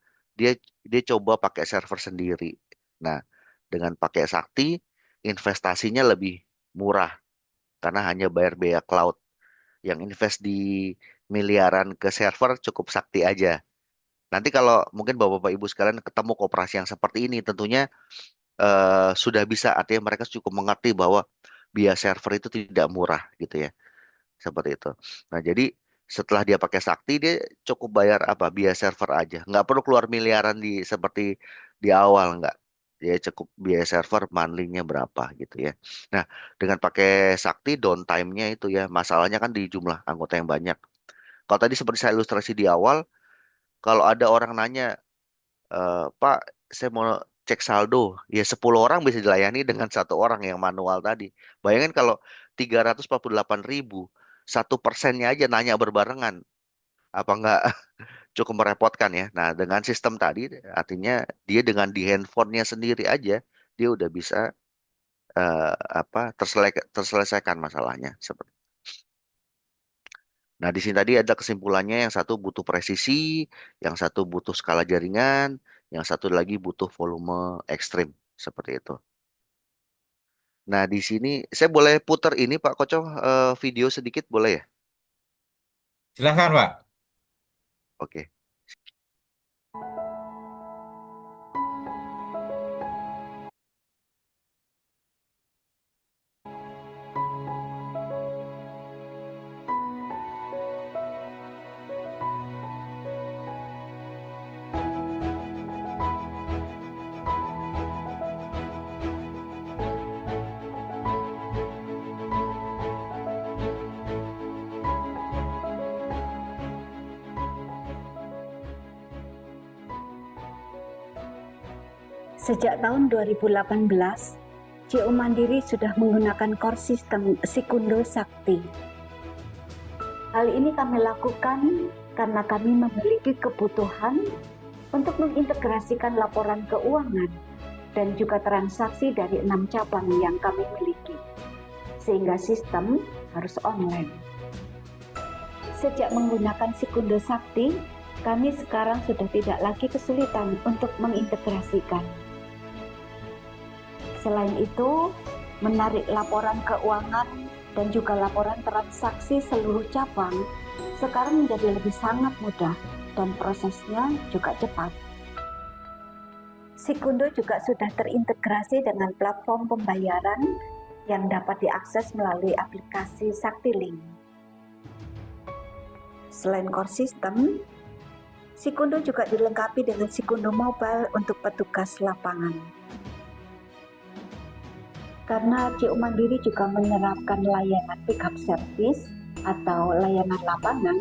dia coba pakai server sendiri. Nah, dengan pakai Sakti investasinya lebih murah karena hanya bayar biaya cloud. Yang invest di miliaran ke server cukup Sakti aja. Nanti kalau mungkin Bapak-Bapak Ibu sekalian ketemu koperasi yang seperti ini tentunya sudah bisa artinya mereka cukup mengerti bahwa biaya server itu tidak murah gitu ya. Seperti itu. Nah, jadi setelah dia pakai Sakti, dia cukup bayar apa? Biaya server aja. Nggak perlu keluar miliaran seperti di awal, nggak. Dia cukup biaya server monthly-nya berapa gitu ya. Nah, dengan pakai Sakti, downtime-nya itu ya, masalahnya kan di jumlah anggota yang banyak. Kalau tadi seperti saya ilustrasi di awal, kalau ada orang nanya, Pak, saya mau cek saldo, ya 10 orang bisa dilayani dengan satu orang yang manual tadi. Bayangin kalau 348.000, 1%-nya aja nanya berbarengan, apa nggak cukup merepotkan ya? Nah, dengan sistem tadi, artinya dia dengan di handphonenya sendiri aja, dia udah bisa eh, apa terselesaikan masalahnya. Seperti. Nah, di sini tadi ada kesimpulannya, yang satu butuh presisi, yang satu butuh skala jaringan, yang satu lagi butuh volume ekstrim, seperti itu. Nah, di sini saya boleh putar ini Pak Koco video sedikit boleh ya? Silahkan, Pak. Oke. Sejak tahun 2018, JO Mandiri sudah menggunakan core system Sikundo Sakti. Hal ini kami lakukan karena kami memiliki kebutuhan untuk mengintegrasikan laporan keuangan dan juga transaksi dari 6 cabang yang kami miliki, sehingga sistem harus online. Sejak menggunakan Sikundo Sakti, kami sekarang sudah tidak lagi kesulitan untuk mengintegrasikan. Selain itu, menarik laporan keuangan dan juga laporan transaksi seluruh cabang sekarang menjadi lebih sangat mudah dan prosesnya juga cepat. Sikundo juga sudah terintegrasi dengan platform pembayaran yang dapat diakses melalui aplikasi SaktiLink. Selain core system, Sikundo juga dilengkapi dengan Sikundo Mobile untuk petugas lapangan. Karena JO Mandiri juga menerapkan layanan pickup service atau layanan lapangan,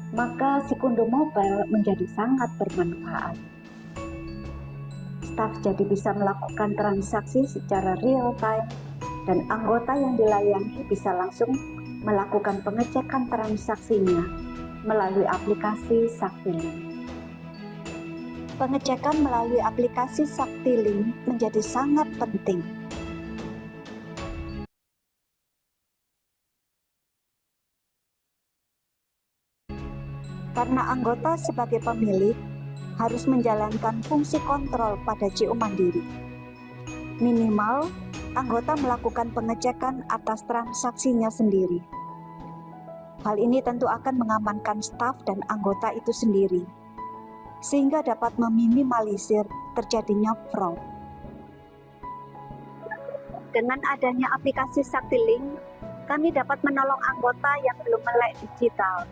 maka Sikundo Mobile menjadi sangat bermanfaat. Staf jadi bisa melakukan transaksi secara real time dan anggota yang dilayani bisa langsung melakukan pengecekan transaksinya melalui aplikasi SaktiLink. Pengecekan melalui aplikasi SaktiLink menjadi sangat penting. Karena anggota sebagai pemilik harus menjalankan fungsi kontrol pada JO Mandiri. Minimal, anggota melakukan pengecekan atas transaksinya sendiri. Hal ini tentu akan mengamankan staf dan anggota itu sendiri, sehingga dapat meminimalisir terjadinya fraud. Dengan adanya aplikasi SaktiLink, kami dapat menolong anggota yang belum melek digital.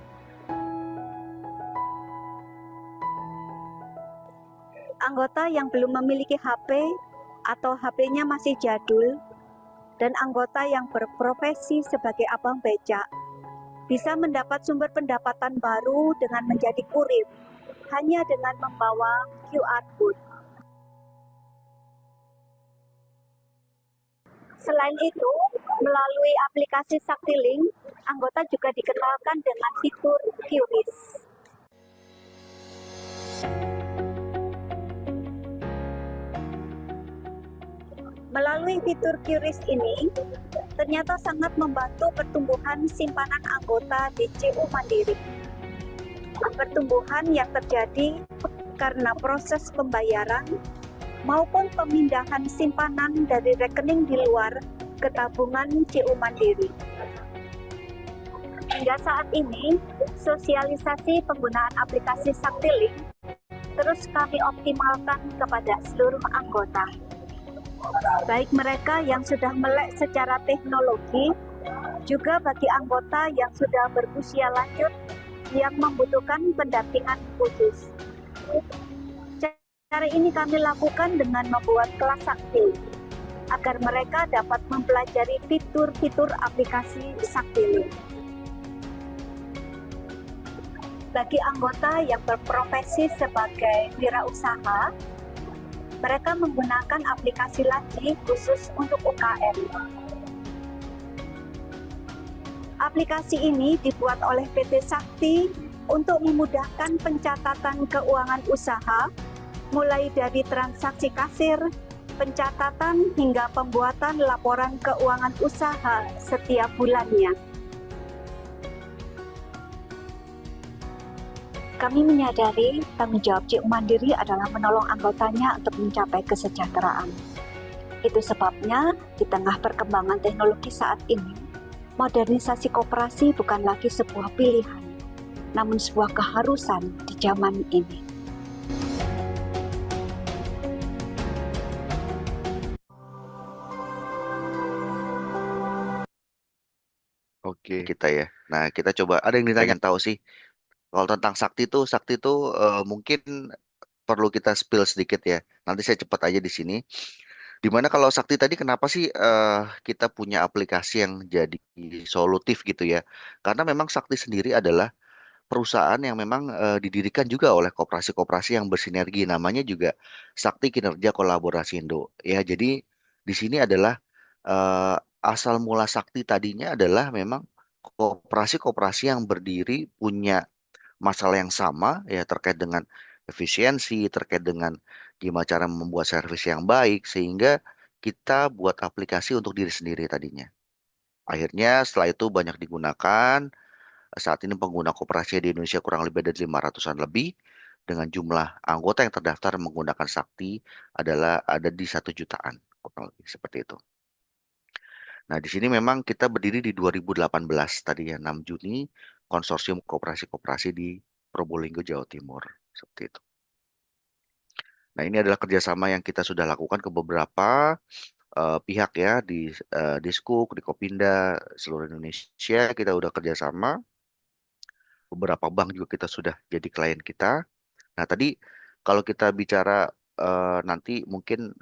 Anggota yang belum memiliki HP atau HP-nya masih jadul, dan anggota yang berprofesi sebagai abang becak bisa mendapat sumber pendapatan baru dengan menjadi kurir, hanya dengan membawa QR code. Selain itu, melalui aplikasi SaktiLink, anggota juga dikenalkan dengan fitur QRIS. Melalui fitur QRIS ini, ternyata sangat membantu pertumbuhan simpanan anggota di CU Mandiri. Pertumbuhan yang terjadi karena proses pembayaran maupun pemindahan simpanan dari rekening di luar ke tabungan CU Mandiri. Hingga saat ini, sosialisasi penggunaan aplikasi SaktiLink terus kami optimalkan kepada seluruh anggota. Baik mereka yang sudah melek secara teknologi, juga bagi anggota yang sudah berusia lanjut yang membutuhkan pendampingan khusus. Cara ini kami lakukan dengan membuat kelas sakti, agar mereka dapat mempelajari fitur-fitur aplikasi SaktiLink. Bagi anggota yang berprofesi sebagai wirausaha, mereka menggunakan aplikasi Laci khusus untuk UKM. Aplikasi ini dibuat oleh PT Sakti untuk memudahkan pencatatan keuangan usaha, mulai dari transaksi kasir, pencatatan hingga pembuatan laporan keuangan usaha setiap bulannya. Kami menyadari tanggung jawab CU Mandiri adalah menolong anggotanya untuk mencapai kesejahteraan. Itu sebabnya di tengah perkembangan teknologi saat ini, modernisasi koperasi bukan lagi sebuah pilihan, namun sebuah keharusan di zaman ini. Oke, kita ya. Nah, kita coba ada yang ditanya tahu sih. Kalau tentang Sakti tuh mungkin perlu kita spill sedikit ya. Nanti saya cepat aja di sini. Dimana kalau Sakti tadi kenapa sih kita punya aplikasi yang jadi solutif gitu ya? Karena memang Sakti sendiri adalah perusahaan yang memang didirikan juga oleh koperasi-koperasi yang bersinergi. Namanya juga Sakti Kinerja Kolaborasi Indo. Ya, jadi di sini adalah asal mula Sakti tadinya adalah memang koperasi-koperasi yang berdiri punya masalah yang sama ya terkait dengan efisiensi, terkait dengan gimana cara membuat servis yang baik sehingga kita buat aplikasi untuk diri sendiri tadinya. Akhirnya setelah itu banyak digunakan. Saat ini pengguna koperasi di Indonesia kurang lebih ada 500-an lebih dengan jumlah anggota yang terdaftar menggunakan Sakti adalah ada di 1 jutaan kurang lebih seperti itu. Nah, di sini memang kita berdiri di 2018 tadi ya 6 Juni konsorsium koperasi-koperasi di Probolinggo, Jawa Timur. Seperti itu. Nah, ini adalah kerjasama yang kita sudah lakukan ke beberapa pihak ya di Diskuk, di Kopinda, seluruh Indonesia kita udah kerjasama. Beberapa bank juga kita sudah jadi klien kita. Nah, tadi kalau kita bicara nanti mungkin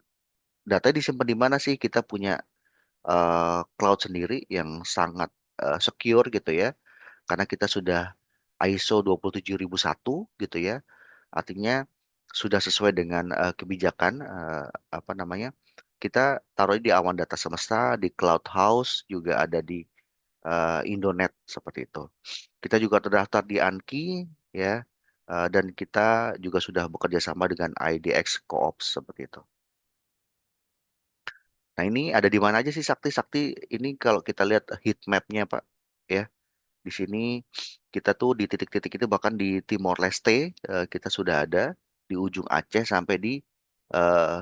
data disimpan di mana sih? Kita punya cloud sendiri yang sangat secure gitu ya. Karena kita sudah ISO 27001 gitu ya. Artinya sudah sesuai dengan kebijakan apa namanya? Kita taruh di awan data semesta, di cloud house juga ada di Indonet seperti itu. Kita juga terdaftar di ANKI ya. Dan kita juga sudah bekerja sama dengan IDX Coops seperti itu. Nah, ini ada di mana aja sih Sakti? Sakti ini kalau kita lihat heat map-nya Pak ya. Di sini kita tuh di titik-titik itu bahkan di Timor Leste kita sudah ada di ujung Aceh sampai eh,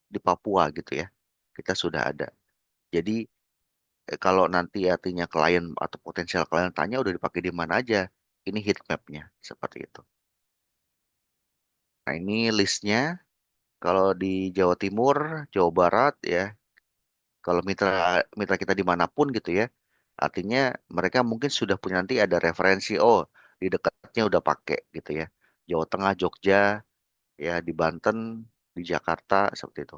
di Papua gitu ya. Kita sudah ada. Jadi kalau nanti artinya klien atau potensial klien tanya udah dipakai di mana aja. Ini heat map-nya seperti itu. Nah, ini listnya kalau di Jawa Timur, Jawa Barat ya. Kalau mitra mitra kita dimanapun gitu ya. Artinya mereka mungkin sudah punya nanti ada referensi, oh di dekatnya udah pakai gitu ya. Jawa Tengah, Jogja, ya di Banten, di Jakarta seperti itu.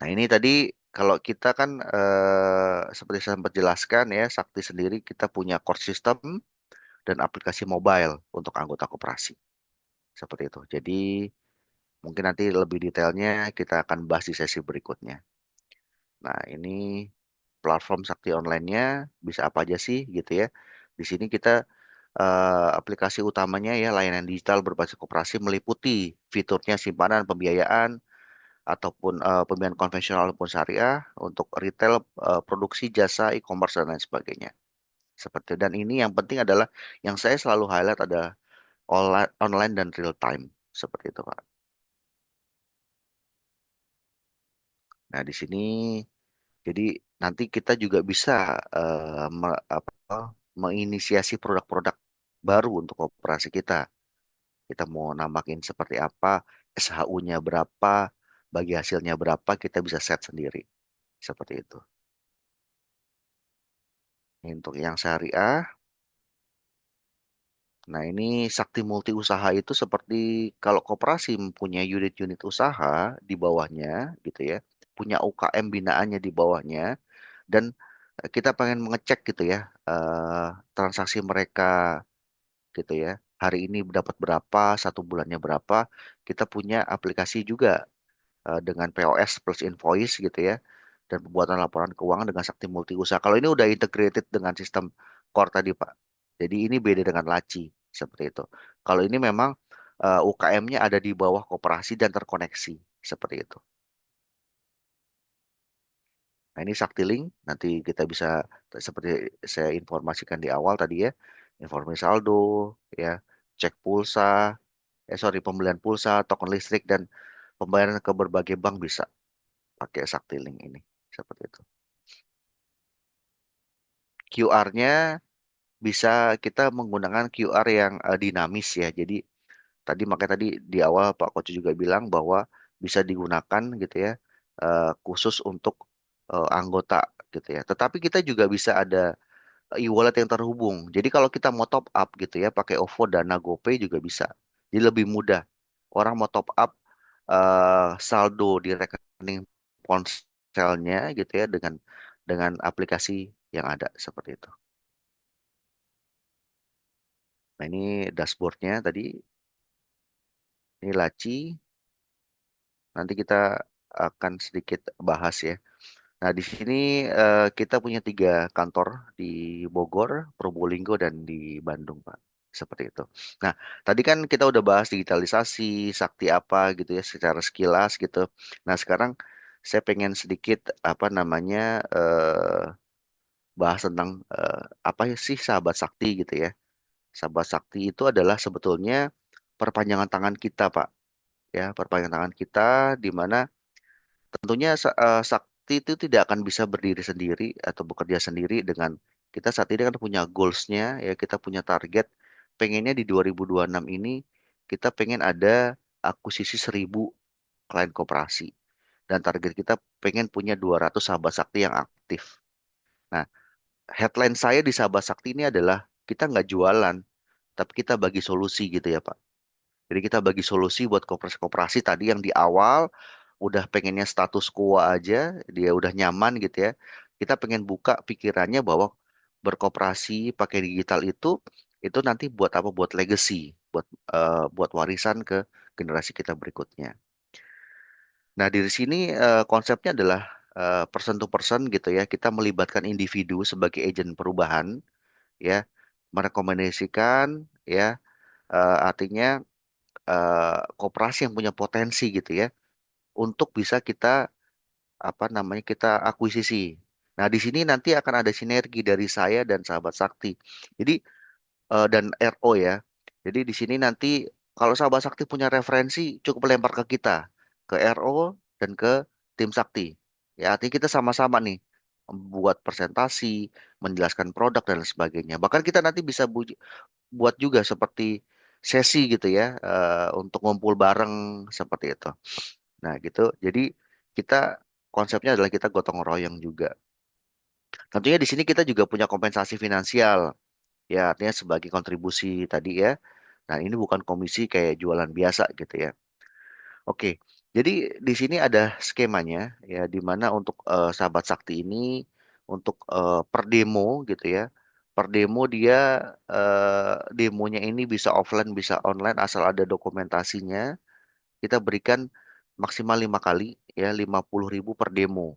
Nah, ini tadi kalau kita kan seperti saya sempat jelaskan ya, Sakti sendiri kita punya core system dan aplikasi mobile untuk anggota koperasi. Seperti itu. Jadi mungkin nanti lebih detailnya kita akan bahas di sesi berikutnya. Nah, ini platform Sakti online-nya bisa apa aja sih gitu ya. Di sini kita aplikasi utamanya ya layanan digital berbasis koperasi meliputi fiturnya simpanan, pembiayaan, ataupun pembiayaan konvensional maupun syariah untuk retail, produksi jasa, e-commerce dan lain sebagainya. Seperti dan ini yang penting adalah yang saya selalu highlight adalah online dan real time seperti itu, Pak. Nah, di sini jadi nanti kita juga bisa menginisiasi produk-produk baru untuk koperasi kita. Kita mau namakin seperti apa, SHU-nya berapa, bagi hasilnya berapa, kita bisa set sendiri. Seperti itu. Untuk yang syariah, nah ini Sakti Multi Usaha itu seperti kalau koperasi mempunyai unit-unit usaha di bawahnya gitu ya, punya UKM binaannya di bawahnya, dan kita pengen mengecek gitu ya, transaksi mereka gitu ya. Hari ini dapat berapa, satu bulannya berapa, kita punya aplikasi juga dengan POS plus invoice gitu ya, dan pembuatan laporan keuangan dengan Sakti Multi Usaha. Kalau ini udah integrated dengan sistem core tadi, Pak. Jadi ini beda dengan Laci seperti itu. Kalau ini memang UKM-nya ada di bawah koperasi dan terkoneksi seperti itu. Nah, ini Saktilink nanti kita bisa seperti saya informasikan di awal tadi ya, informasi saldo ya, cek pulsa, sorry pembelian pulsa, token listrik dan pembayaran ke berbagai bank bisa pakai Saktilink ini seperti itu. QR-nya bisa kita menggunakan QR yang dinamis ya. Jadi makanya tadi di awal Pak Koci juga bilang bahwa bisa digunakan gitu ya, khusus untuk anggota gitu ya. Tetapi kita juga bisa ada e-wallet yang terhubung. Jadi kalau kita mau top up gitu ya pakai OVO, Dana, GoPay juga bisa. Jadi lebih mudah. Orang mau top up saldo di rekening ponselnya gitu ya dengan aplikasi yang ada seperti itu. Nah, ini dashboardnya tadi. Ini laci. Nanti kita akan sedikit bahas ya. Nah, di sini kita punya 3 kantor di Bogor, Probolinggo, dan di Bandung, Pak. Seperti itu. Nah, tadi kan kita udah bahas digitalisasi, sakti apa gitu ya, secara sekilas gitu. Nah, sekarang saya pengen sedikit apa namanya bahas tentang apa sih sahabat sakti gitu ya. Sahabat sakti itu adalah sebetulnya perpanjangan tangan kita, Pak. Ya, perpanjangan tangan kita di mana tentunya sakti itu tidak akan bisa berdiri sendiri atau bekerja sendiri dengan kita saat ini kan punya goals-nya ya, kita punya target pengennya di 2026 ini kita pengen ada akuisisi 1.000 klien koperasi dan target kita pengen punya 200 sahabat sakti yang aktif. Nah, headline saya di sahabat sakti ini adalah kita nggak jualan, tapi kita bagi solusi gitu ya, Pak. Jadi kita bagi solusi buat koperasi-koperasi tadi yang di awal udah pengennya status quo aja, dia udah nyaman gitu ya. Kita pengen buka pikirannya bahwa berkoperasi pakai digital itu nanti buat apa? Buat legacy, buat warisan ke generasi kita berikutnya. Nah, di sini konsepnya adalah person to person gitu ya. Kita melibatkan individu sebagai agen perubahan ya, merekomendasikan ya, artinya koperasi yang punya potensi gitu ya untuk bisa kita apa namanya kita akuisisi. Nah, di sini nanti akan ada sinergi dari saya dan sahabat sakti. Jadi dan RO ya. Jadi di sini nanti kalau sahabat sakti punya referensi cukup lempar ke kita, ke RO dan ke tim sakti. Ya, artinya kita sama-sama nih buat presentasi, menjelaskan produk dan sebagainya. Bahkan kita nanti bisa buat juga seperti sesi gitu ya, untuk ngumpul bareng seperti itu. Nah, gitu. Jadi kita konsepnya adalah kita gotong royong juga. Tentunya di sini kita juga punya kompensasi finansial, ya artinya sebagai kontribusi tadi ya. Nah, ini bukan komisi kayak jualan biasa gitu ya. Oke. Jadi di sini ada skemanya ya, di mana untuk sahabat sakti ini untuk per demo gitu ya. Per demo dia demonya ini bisa offline bisa online asal ada dokumentasinya. Kita berikan maksimal 5 kali ya 50.000 per demo.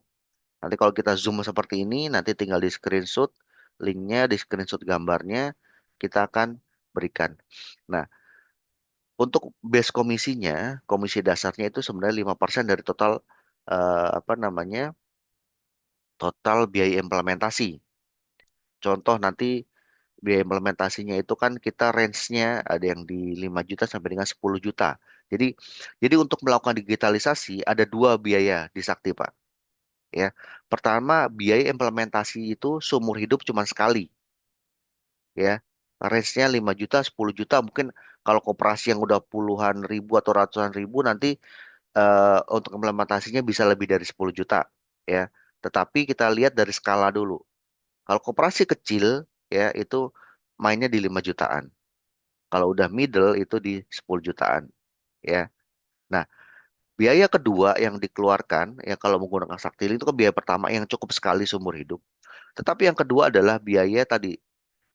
Nanti kalau kita zoom seperti ini nanti tinggal di screenshot linknya, di screenshot gambarnya kita akan berikan. Nah, untuk base komisinya, komisi dasarnya itu sebenarnya 5% dari total apa namanya? Total biaya implementasi. Contoh nanti biaya implementasinya itu kan kita range-nya ada yang di 5 juta sampai dengan 10 juta. Jadi untuk melakukan digitalisasi ada dua biaya di Sakti, Pak. Ya. Pertama, biaya implementasi itu seumur hidup cuma sekali, ya. Range-nya 5 juta, 10 juta, mungkin kalau koperasi yang udah puluhan ribu atau ratusan ribu nanti untuk implementasinya bisa lebih dari 10 juta ya. Tetapi kita lihat dari skala dulu. Kalau koperasi kecil ya itu mainnya di 5 jutaan. Kalau udah middle itu di 10 jutaan ya. Nah, biaya kedua yang dikeluarkan ya kalau menggunakan Sakti itu kan biaya pertama yang cukup sekali seumur hidup. Tetapi yang kedua adalah biaya tadi,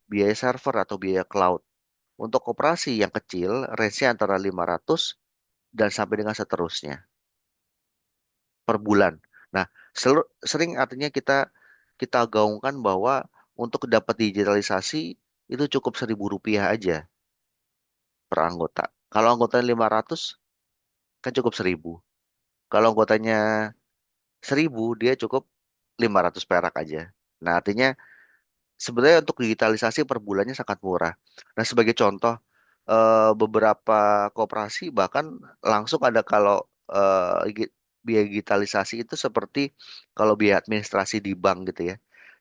biaya server atau biaya cloud. Untuk koperasi yang kecil, range-nya antara 500 dan sampai dengan seterusnya per bulan. Nah, sering artinya kita kita gaungkan bahwa untuk dapat digitalisasi itu cukup Rp1.000 aja per anggota. Kalau anggotanya 500 kan cukup 1.000. Kalau anggotanya 1.000 dia cukup 500 perak aja. Nah, artinya sebenarnya untuk digitalisasi per bulannya sangat murah. Nah, sebagai contoh, beberapa koperasi bahkan langsung ada kalau biaya digitalisasi itu seperti kalau biaya administrasi di bank gitu ya.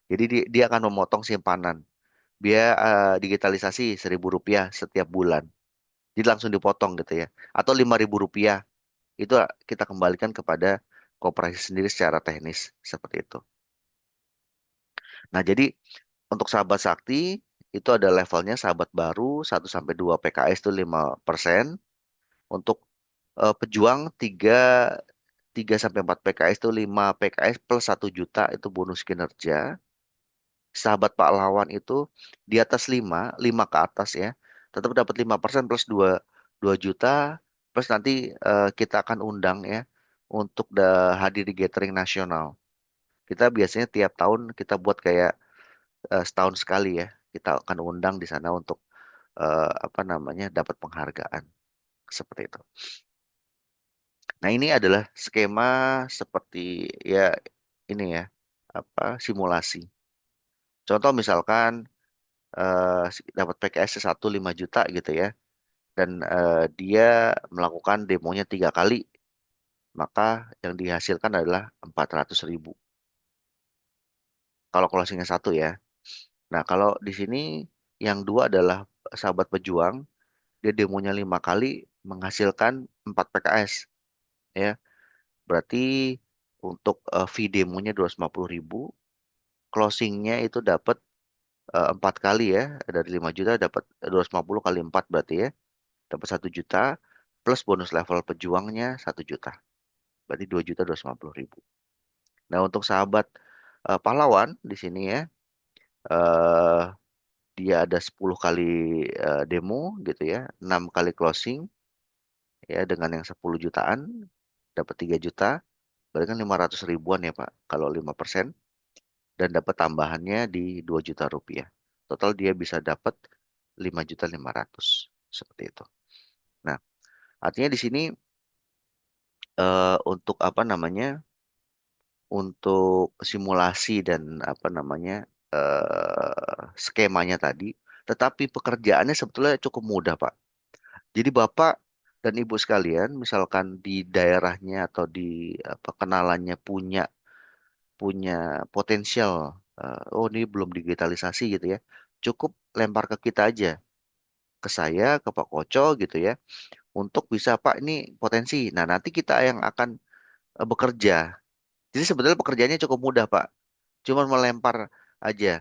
Jadi dia akan memotong simpanan. Biaya digitalisasi Rp1.000 setiap bulan. Jadi langsung dipotong gitu ya. Atau Rp5.000 itu kita kembalikan kepada koperasi sendiri secara teknis seperti itu. Nah, jadi untuk sahabat sakti itu ada levelnya sahabat baru 1 sampai 2 PKS itu 5%. Untuk pejuang 3 sampai 4 PKS itu 5 PKS plus 1 juta itu bonus kinerja. Sahabat pahlawan itu di atas 5 ke atas ya. Tetap dapat 5% plus 2 juta plus nanti kita akan undang ya untuk hadir di gathering nasional. Kita biasanya tiap tahun kita buat kayak setahun sekali ya. Kita akan undang di sana untuk apa namanya dapat penghargaan seperti itu. Nah, ini adalah skema seperti ya ini ya apa simulasi. Contoh misalkan dapat PKS 5 juta gitu ya, dan dia melakukan demonya 3 kali, maka yang dihasilkan adalah 400.000. Kalau closingnya 1 ya. Nah, kalau di sini yang dua adalah sahabat pejuang, dia demonya 5 kali menghasilkan 4 PKS ya. Berarti untuk fee demonya 250.000, closingnya itu dapat 4 kali ya, dari 5 juta dapat 250 kali 4 berarti ya, dapat 1 juta plus bonus level pejuangnya 1 juta. Berarti 2.250.000. Nah, untuk sahabat pahlawan di sini ya, eh, dia ada 10 kali demo gitu ya, 6 kali closing ya dengan yang 10 jutaan dapat 3 juta, berarti kan 500 ribuan ya Pak kalau 5% dan dapat tambahannya di 2 juta rupiah. Total dia bisa dapat 5.500.000 seperti itu. Nah, artinya di sini untuk apa namanya? Untuk simulasi dan apa namanya? Skemanya tadi, tetapi pekerjaannya sebetulnya cukup mudah, Pak. Jadi Bapak dan Ibu sekalian, misalkan di daerahnya atau di apa kenalannya punya punya potensial, oh ini belum digitalisasi gitu ya, cukup lempar ke kita aja, ke saya, ke Pak Koco gitu ya, untuk bisa Pak ini potensi. Nah nanti kita yang akan bekerja. Jadi sebetulnya pekerjaannya cukup mudah Pak, cuma melempar aja.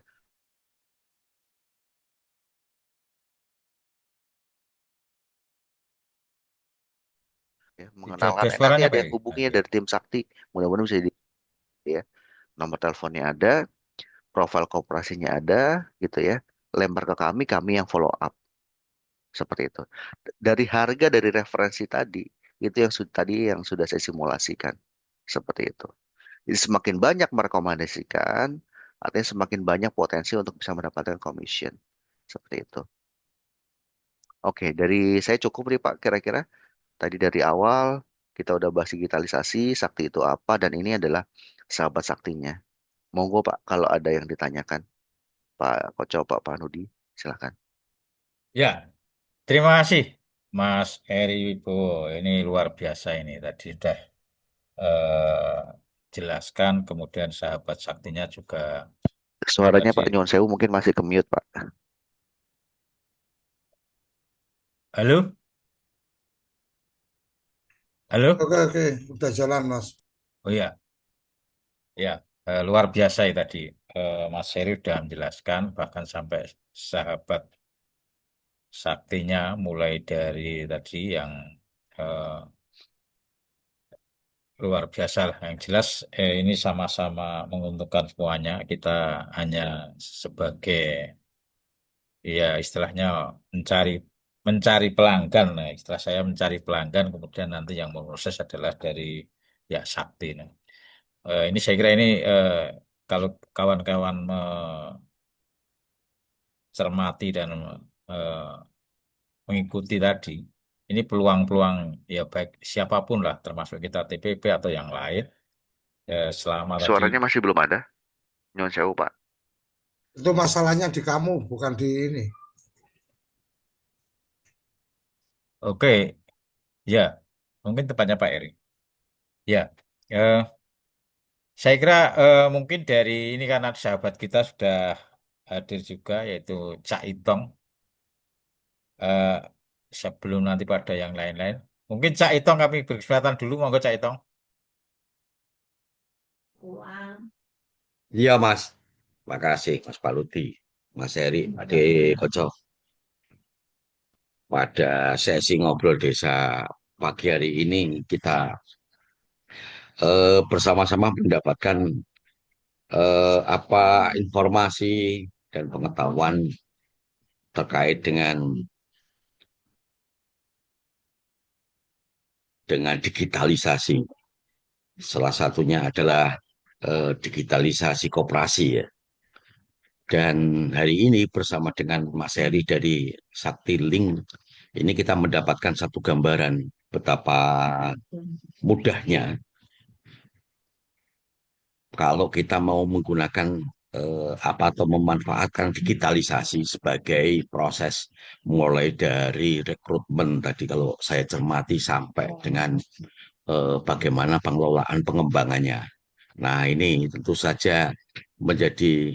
Ya, mengenalkan. Ada Nanti suaranya ada Pak yang Eri. hubunginya dari tim Sakti. Mudah-mudahan bisa di ya. Nomor teleponnya ada, profil koperasinya ada, gitu ya. Lempar ke kami yang follow up. Seperti itu. Dari harga dari referensi tadi, itu yang tadi yang sudah saya simulasikan. Seperti itu. Jadi semakin banyak merekomendasikan, artinya semakin banyak potensi untuk bisa mendapatkan commission. Seperti itu. Oke, dari saya cukup nih Pak, kira-kira. Tadi dari awal kita udah bahas digitalisasi, sakti itu apa, dan ini adalah sahabat saktinya. Monggo Pak, kalau ada yang ditanyakan, Pak Koco, Pak Panudi, silakan. Ya, terima kasih Mas Eri Wibowo. Ini luar biasa ini tadi sudah jelaskan, kemudian sahabat saktinya juga Suaranya tadi. Pak Nyuwun Sewu mungkin masih ke mute Pak. Halo, halo. Oke, udah jalan Mas. Oh ya, ya, luar biasa ya tadi. Mas Eri sudah menjelaskan bahkan sampai sahabat saktinya mulai dari tadi yang eh, luar biasa lah. Yang jelas ini sama-sama menguntungkan semuanya. Kita hanya sebagai ya istilahnya mencari mencari pelanggan. Nah, istilah saya mencari pelanggan, kemudian nanti yang memproses adalah dari ya sakti. Nah, ini saya kira ini kalau kawan-kawan mencermati dan eh, mengikuti tadi, ini peluang-peluang ya baik siapapun lah, termasuk kita TPP atau yang lain, selama tadi. Suaranya masih belum ada, Nyuwun Sewu Pak. Itu masalahnya di kamu, bukan di ini. Oke, ya, mungkin tepatnya Pak Eri. Ya, eh, saya kira mungkin dari ini karena sahabat kita sudah hadir juga, yaitu Cak Itong. Eh, Sebelum nanti pada yang lain-lain, mungkin Cak Itong kami berkesempatan dulu, monggo Cak Itong. Iya Mas, makasih Mas Paluti, Mas Heri, Ade Koco. Pada sesi ngobrol desa pagi hari ini kita bersama-sama mendapatkan apa informasi dan pengetahuan terkait dengan digitalisasi. Salah satunya adalah digitalisasi koperasi ya. Dan hari ini bersama dengan Mas Heri dari Sakti Link, ini kita mendapatkan satu gambaran betapa mudahnya kalau kita mau menggunakan apa atau memanfaatkan digitalisasi sebagai proses mulai dari rekrutmen tadi kalau saya cermati sampai dengan bagaimana pengelolaan pengembangannya. Nah, ini tentu saja menjadi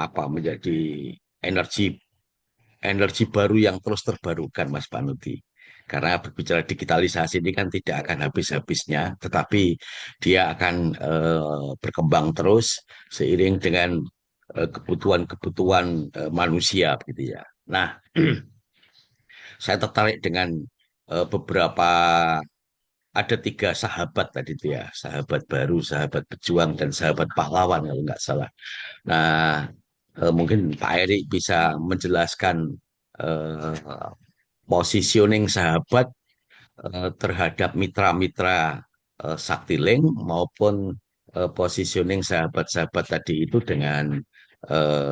menjadi energi energi baru yang terus terbarukan, Mas Panuti. Karena berbicara digitalisasi ini kan tidak akan habis-habisnya, tetapi dia akan berkembang terus seiring dengan kebutuhan-kebutuhan manusia, gitu ya. Nah, saya tertarik dengan beberapa ada tiga sahabat tadi itu ya, sahabat baru, sahabat pejuang, dan sahabat pahlawan kalau nggak salah. Nah, mungkin Pak Erik bisa menjelaskan eh, positioning sahabat terhadap mitra-mitra Saktiling maupun positioning sahabat-sahabat tadi itu dengan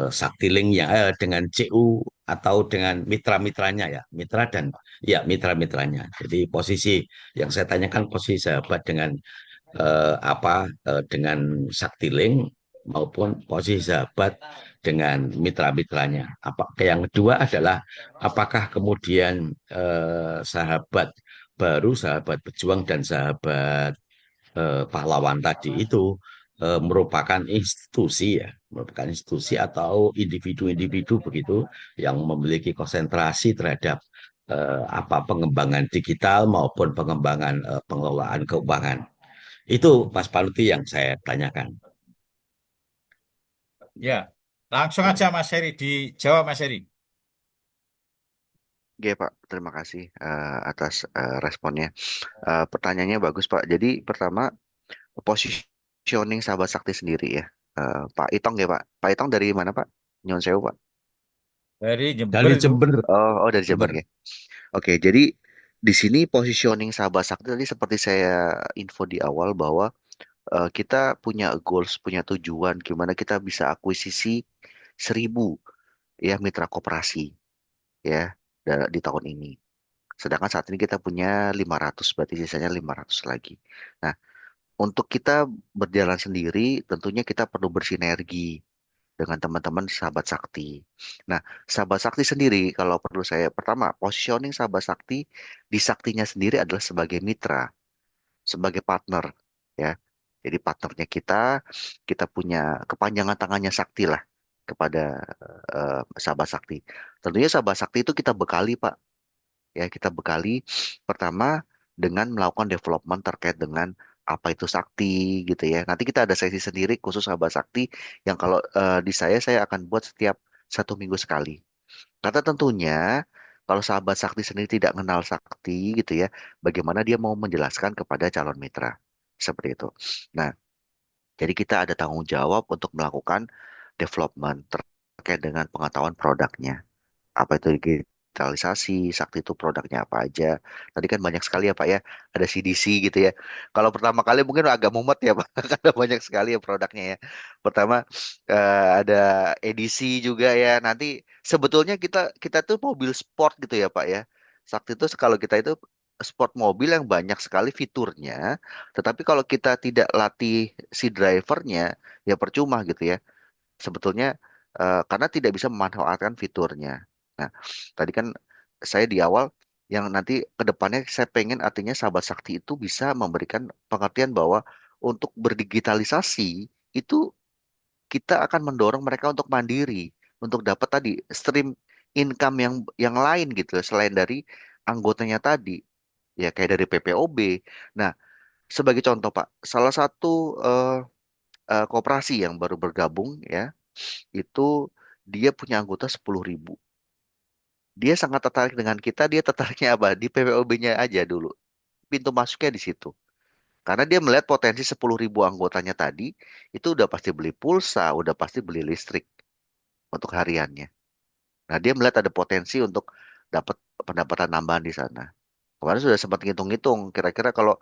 Saktiling ya dengan CU atau dengan mitra-mitranya ya, mitra dan ya mitra-mitranya. Jadi posisi yang saya tanyakan posisi sahabat dengan dengan Saktiling maupun posisi sahabat dengan mitra-mitranya. Yang kedua adalah apakah kemudian sahabat baru, sahabat pejuang dan sahabat pahlawan tadi itu merupakan institusi atau individu-individu begitu yang memiliki konsentrasi terhadap pengembangan digital maupun pengembangan pengelolaan keuangan. Itu Mas Paluti yang saya tanyakan. Ya, langsung aja Mas Heri dijawab Mas Heri. Oke, Pak. Terima kasih atas responnya. Pertanyaannya bagus, Pak. Jadi pertama, positioning sahabat sakti sendiri ya. Pak Itong ya, Pak. Pak Itong dari mana, Pak? Nyon Sewu, Pak. Dari Jember Dari itu. Jember, Oh, dari Jabar Jember. ya. Oke, jadi di sini positioning sahabat sakti tadi seperti saya info di awal bahwa kita punya goals, punya tujuan gimana kita bisa akuisisi 1.000 ya mitra koperasi ya di tahun ini. Sedangkan saat ini kita punya 500, berarti sisanya 500 lagi. Nah, untuk kita berjalan sendiri, tentunya kita perlu bersinergi dengan teman-teman sahabat sakti. Nah, sahabat sakti sendiri, kalau perlu saya, pertama, positioning sahabat sakti di saktinya sendiri adalah sebagai mitra, sebagai partner, ya. Jadi partnernya kita punya kepanjangan tangannya sakti lah kepada sahabat sakti. Tentunya sahabat sakti itu kita bekali, Pak. Ya, kita bekali pertama dengan melakukan development terkait dengan apa itu sakti gitu ya. Nanti kita ada sesi sendiri khusus sahabat sakti yang kalau di saya akan buat setiap 1 minggu sekali. Karena tentunya kalau sahabat sakti sendiri tidak mengenal sakti gitu ya, bagaimana dia mau menjelaskan kepada calon mitra seperti itu. Nah, jadi kita ada tanggung jawab untuk melakukan development terkait dengan pengetahuan produknya apa itu digitalisasi, Sakti itu produknya apa aja. Tadi kan banyak sekali ya Pak ya, ada CDC gitu ya. Kalau pertama kali mungkin agak mumet ya Pak, karena banyak sekali ya produknya ya. Pertama ada edisi juga ya. Nanti sebetulnya kita kita tuh mobil sport gitu ya Pak ya. Sakti itu kalau kita itu sport mobil yang banyak sekali fiturnya, tetapi kalau kita tidak latih si drivernya, ya percuma gitu ya sebetulnya karena tidak bisa memanfaatkan fiturnya. Nah, tadi kan saya di awal yang nanti ke depannya saya pengen artinya sahabat sakti itu bisa memberikan pengertian bahwa untuk berdigitalisasi itu kita akan mendorong mereka untuk mandiri, untuk dapat tadi stream income yang lain gitu selain dari anggotanya tadi, ya kayak dari PPOB. Nah, sebagai contoh Pak, salah satu eh, koperasi yang baru bergabung ya itu dia punya anggota 10.000. Dia sangat tertarik dengan kita, dia tertariknya apa? Di PPOB-nya aja dulu. Pintu masuknya di situ. Karena dia melihat potensi 10.000 anggotanya tadi, itu udah pasti beli pulsa, udah pasti beli listrik untuk hariannya. Nah, dia melihat ada potensi untuk dapat pendapatan tambahan di sana. Kemarin sudah sempat ngitung-ngitung, kira-kira kalau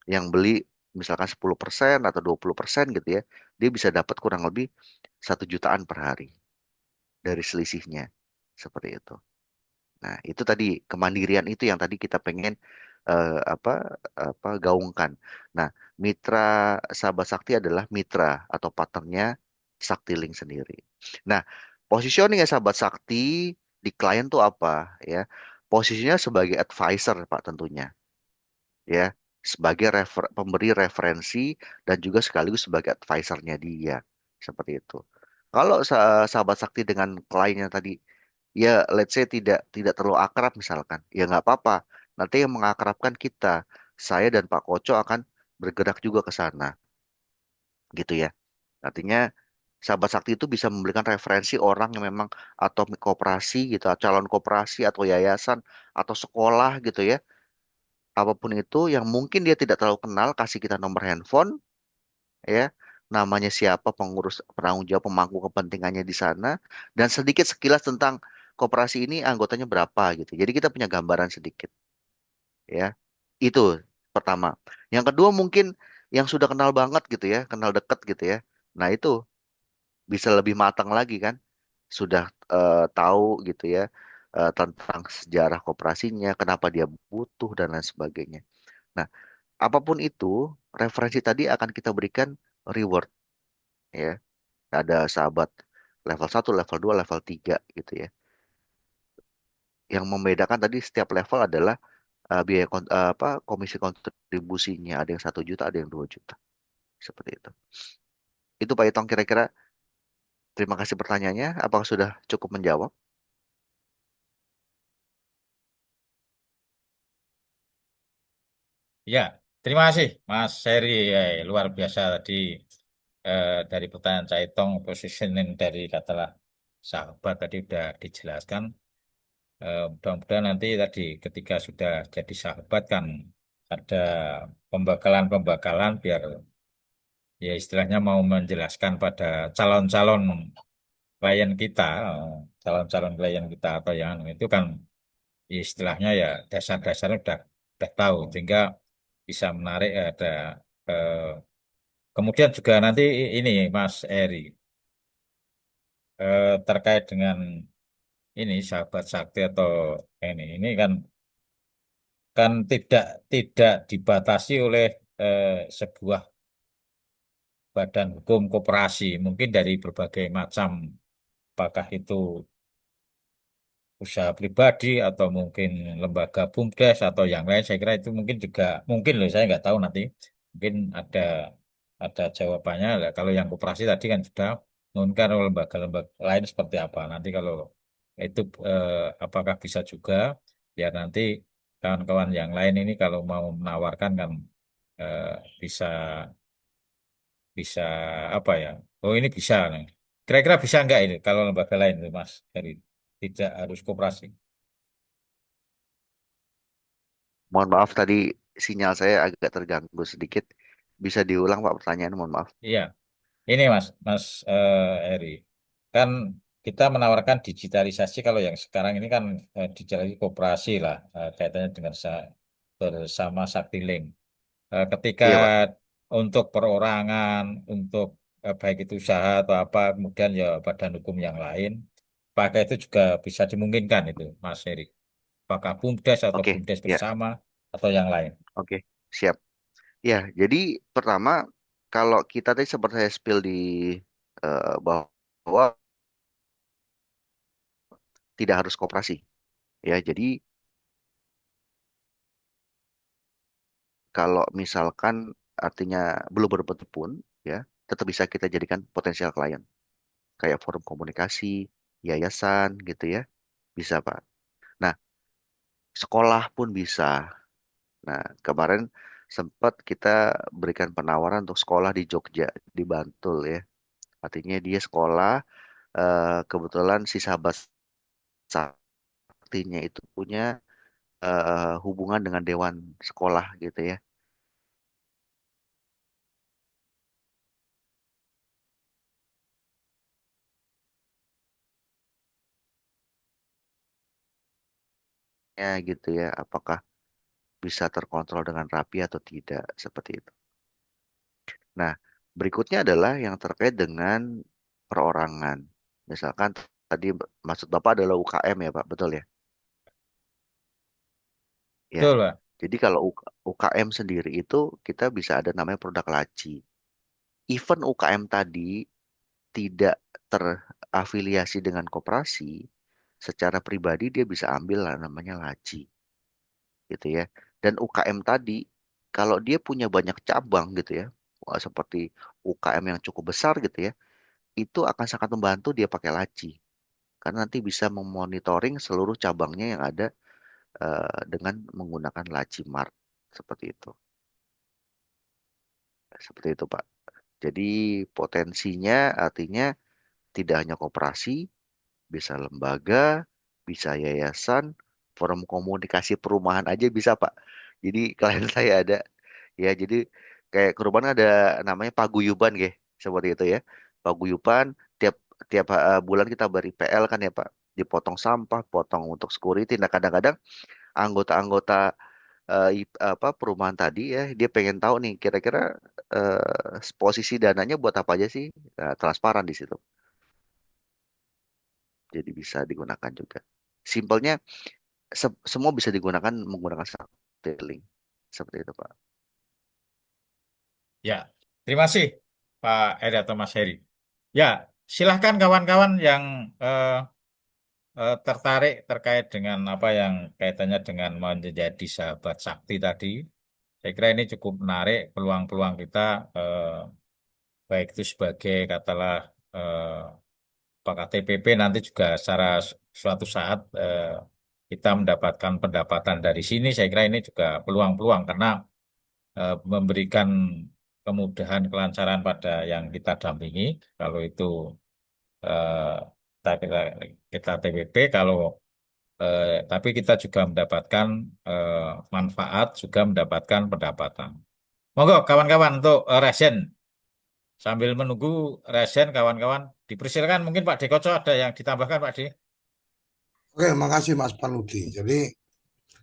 yang beli misalkan 10% atau 20% gitu ya, dia bisa dapat kurang lebih 1 jutaan per hari dari selisihnya. Seperti itu. Nah, itu tadi kemandirian itu yang tadi kita pengen apa gaungkan. Nah, mitra Sahabat Sakti adalah mitra atau partnernya Saktiling sendiri. Nah, positioning ya Sahabat Sakti di klien tuh apa ya? Posisinya sebagai advisor Pak tentunya ya, sebagai pemberi referensi dan juga sekaligus sebagai advisornya dia seperti itu. Kalau Sahabat Sakti dengan kliennya tadi ya let's say tidak terlalu akrab misalkan ya nggak apa-apa nanti yang mengakrabkan kita saya dan Pak Koco akan bergerak juga ke sana gitu ya artinya sahabat sakti itu bisa memberikan referensi orang yang memang atau koperasi gitu calon koperasi atau yayasan atau sekolah gitu ya apapun itu yang mungkin dia tidak terlalu kenal kasih kita nomor handphone ya namanya siapa pengurus penanggung jawab pemangku kepentingannya di sana dan sedikit sekilas tentang koperasi ini anggotanya berapa gitu. Jadi kita punya gambaran sedikit ya. Itu pertama. Yang kedua mungkin yang sudah kenal banget gitu ya, kenal dekat gitu ya. Nah, itu bisa lebih matang lagi kan. Sudah tahu gitu ya tentang sejarah koperasinya, kenapa dia butuh dan lain sebagainya. Nah, apapun itu, referensi tadi akan kita berikan reward ya. Ada sahabat level 1, level 2, level 3 gitu ya. Yang membedakan tadi setiap level adalah biaya komisi kontribusinya. Ada yang 1 juta, ada yang 2 juta. Seperti itu. Itu Pak Itong kira-kira terima kasih pertanyaannya. Apakah sudah cukup menjawab? Ya, terima kasih Mas Heri. Ya, luar biasa tadi dari pertanyaan Caitong, positioning dari katalah sahabat tadi udah dijelaskan. Mudah-mudahan nanti tadi ketika sudah jadi sahabat kan ada pembekalan-pembekalan biar ya istilahnya mau menjelaskan pada calon-calon klien kita, calon-calon klien kita atau yang itu kan ya istilahnya ya dasar-dasarnya udah tahu sehingga bisa menarik ada eh, kemudian juga nanti ini Mas Eri terkait dengan ini sahabat sakti atau ini kan kan tidak tidak dibatasi oleh sebuah badan hukum koperasi mungkin dari berbagai macam apakah itu usaha pribadi atau mungkin lembaga BUMDes atau yang lain saya kira itu mungkin juga mungkin loh saya nggak tahu nanti mungkin ada jawabannya. Lah, kalau yang koperasi tadi kan sudah mengumumkan lembaga-lembaga lain seperti apa nanti kalau itu apakah bisa juga ya nanti kawan-kawan yang lain ini kalau mau menawarkan kan eh, bisa bisa apa ya oh ini bisa nih kira-kira bisa nggak ini kalau lembaga lain tuh Mas dari tidak harus koperasi. Mohon maaf tadi sinyal saya agak terganggu sedikit. Bisa diulang Pak pertanyaan, mohon maaf. Iya, ini Mas Eri, kan kita menawarkan digitalisasi kalau yang sekarang ini kan digitalisasi koperasi lah kaitannya dengan bersama Saktiling. Ketika Iya Pak. untuk perorangan, untuk baik itu usaha atau apa, kemudian ya badan hukum yang lain, pakai itu juga bisa dimungkinkan itu, Mas Eri. Apakah BUMDes atau Oke, BUMDes ya, bersama atau yang lain? oke, siap. Ya, jadi pertama kalau kita tadi seperti saya spill di bahwa tidak harus koperasi. Ya, jadi kalau misalkan artinya belum berbentuk pun, ya, tetap bisa kita jadikan potensial klien. Kayak forum komunikasi, yayasan, gitu ya, bisa Pak. Nah, sekolah pun bisa. Nah, kemarin sempat kita berikan penawaran untuk sekolah di Jogja, di Bantul ya. Artinya dia sekolah, kebetulan si sahabat saktinya itu punya hubungan dengan dewan sekolah gitu ya. Ya gitu ya, apakah bisa terkontrol dengan rapi atau tidak, seperti itu. Nah, berikutnya adalah yang terkait dengan perorangan. Misalkan tadi maksud Bapak adalah UKM ya Pak, betul ya? Ya. Betul, Pak. Jadi kalau UKM sendiri itu kita bisa ada namanya produk laci. Even UKM tadi tidak terafiliasi dengan koperasi, secara pribadi dia bisa ambil lah namanya laci, gitu ya. Dan UKM tadi, kalau dia punya banyak cabang gitu ya, wah, seperti UKM yang cukup besar gitu ya, itu akan sangat membantu dia pakai laci. Karena nanti bisa memonitoring seluruh cabangnya yang ada dengan menggunakan laci mart seperti itu. Seperti itu, Pak. Jadi potensinya artinya tidak hanya koperasi, bisa lembaga, bisa yayasan, forum komunikasi perumahan aja bisa, Pak. Jadi klien saya ada, ya jadi kayak perumahan ada namanya paguyuban, seperti itu ya. Paguyuban tiap tiap bulan kita beri PL kan ya, Pak. Dipotong sampah, potong untuk security. Nah, kadang-kadang anggota-anggota perumahan tadi ya, dia pengen tahu nih kira-kira posisi dananya buat apa aja sih. Nah, transparan di situ. Jadi bisa digunakan juga. Simpelnya semua bisa digunakan menggunakan Starlink. Seperti itu, Pak. Ya, terima kasih Pak Eri atau Mas Heri. Ya, silahkan kawan-kawan yang eh, tertarik terkait dengan apa yang kaitannya dengan menjadi sahabat sakti tadi. Saya kira ini cukup menarik peluang-peluang kita, eh, baik itu sebagai katalah Pak TPP nanti juga secara suatu saat kita mendapatkan pendapatan dari sini. Saya kira ini juga peluang-peluang karena memberikan kemudahan kelancaran pada yang kita dampingi. Kalau itu eh, kita TPP, kalau Tapi kita juga mendapatkan manfaat, juga mendapatkan pendapatan. Monggo kawan-kawan untuk resen. Sambil menunggu resen kawan-kawan, dipersilakan mungkin Pak Dekoco ada yang ditambahkan Pak De. Oke, makasih Mas Panudi. Jadi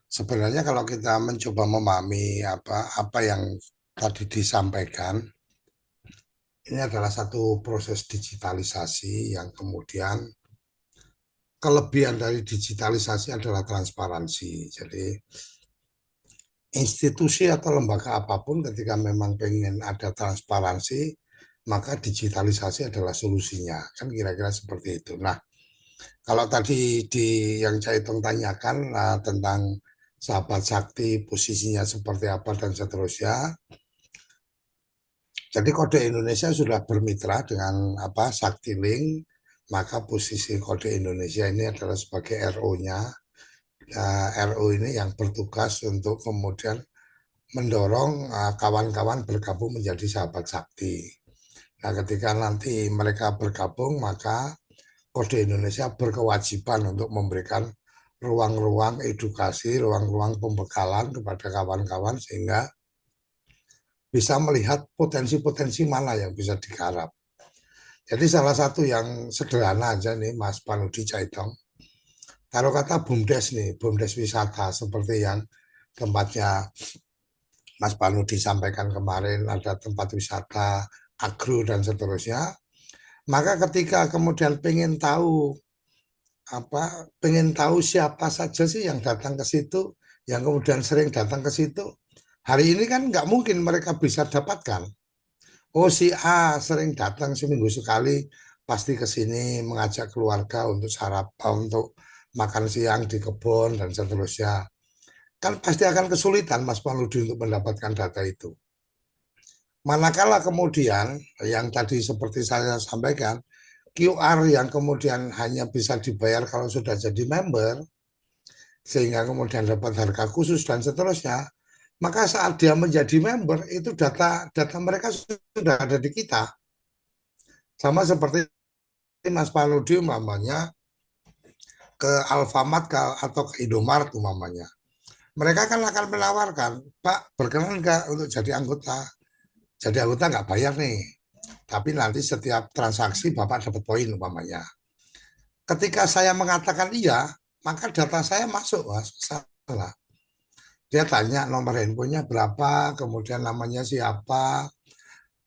sebenarnya kalau kita mencoba memahami apa yang tadi disampaikan, ini adalah satu proses digitalisasi yang kemudian kelebihan dari digitalisasi adalah transparansi. Jadi institusi atau lembaga apapun ketika memang pengen ada transparansi, maka digitalisasi adalah solusinya. Kan kira-kira seperti itu. Nah, kalau tadi yang Caitong tanyakan tentang sahabat sakti, posisinya seperti apa dan seterusnya. Jadi Kode Indonesia sudah bermitra dengan Saktilink, maka posisi Kode Indonesia ini adalah sebagai RO-nya. RO ini yang bertugas untuk kemudian mendorong kawan-kawan bergabung menjadi sahabat sakti. Nah, ketika nanti mereka bergabung, maka Kode Indonesia berkewajiban untuk memberikan ruang-ruang edukasi, ruang-ruang pembekalan kepada kawan-kawan sehingga bisa melihat potensi-potensi mana yang bisa digarap. Jadi salah satu yang sederhana aja nih Mas Panudi Caitong, taruh kata BUMDes nih, BUMDes wisata seperti yang tempatnya Mas Panudi sampaikan kemarin, ada tempat wisata, agro dan seterusnya. Maka ketika kemudian pengen tahu siapa saja sih yang datang ke situ, yang kemudian sering datang ke situ, hari ini kan nggak mungkin mereka bisa dapatkan. Oh, si A sering datang seminggu sekali, pasti ke sini mengajak keluarga untuk sarapan, untuk makan siang di kebun dan seterusnya. Kan pasti akan kesulitan Mas Panudi untuk mendapatkan data itu. Manakala kemudian yang tadi seperti saya sampaikan, QR yang kemudian hanya bisa dibayar kalau sudah jadi member, sehingga kemudian dapat harga khusus dan seterusnya, maka saat dia menjadi member, itu data mereka sudah ada di kita. Sama seperti Mas Panudi umpamanya ke Alfamart atau ke Indomaret umpamanya. Mereka kan akan menawarkan, Pak, berkenan nggak untuk jadi anggota? Jadi anggota nggak bayar nih, tapi nanti setiap transaksi Bapak dapat poin umpamanya. Ketika saya mengatakan iya, maka data saya masuk, Mas. Salah. Dia tanya nomor handphonenya berapa, kemudian namanya siapa.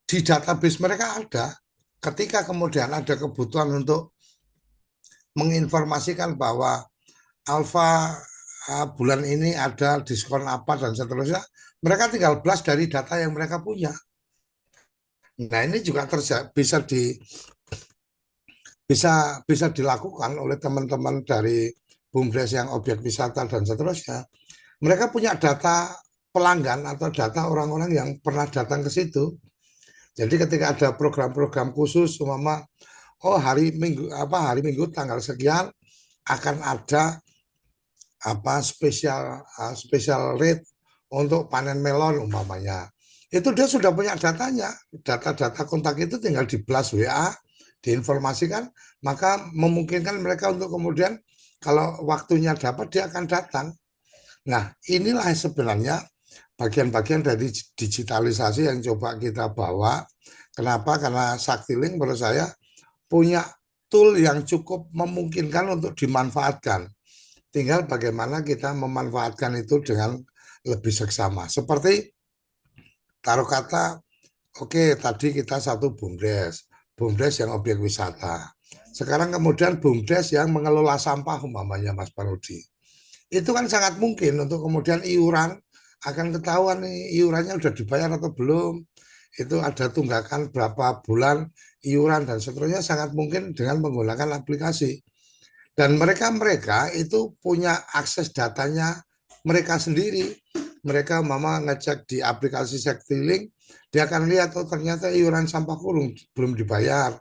Di database mereka ada. Ketika kemudian ada kebutuhan untuk menginformasikan bahwa Alfa bulan ini ada diskon apa dan seterusnya, mereka tinggal blast dari data yang mereka punya. Nah, ini juga bisa dilakukan oleh teman-teman dari BUMDes yang objek wisata dan seterusnya. Mereka punya data pelanggan atau data orang-orang yang pernah datang ke situ. Jadi ketika ada program-program khusus, umpama hari Minggu tanggal sekian akan ada special rate untuk panen melon umpamanya. Itu dia sudah punya datanya. Data-data kontak itu tinggal di blast WA, diinformasikan, maka memungkinkan mereka untuk kemudian kalau waktunya dapat dia akan datang. Nah, inilah sebenarnya bagian-bagian dari digitalisasi yang coba kita bawa. Kenapa? Karena Saktilink menurut saya punya tool yang cukup memungkinkan untuk dimanfaatkan. Tinggal bagaimana kita memanfaatkan itu dengan lebih seksama. Seperti taruh kata, oke, tadi kita satu BUMDes yang objek wisata. Sekarang kemudian BUMDes yang mengelola sampah umpamanya Mas Panudi. Itu kan sangat mungkin untuk kemudian iuran akan ketahuan nih iurannya udah dibayar atau belum. Itu ada tunggakan berapa bulan iuran dan seterusnya, sangat mungkin dengan menggunakan aplikasi. Dan mereka itu punya akses datanya mereka sendiri. Mereka ngecek di aplikasi Saktilink, dia akan lihat ternyata iuran sampah belum dibayar.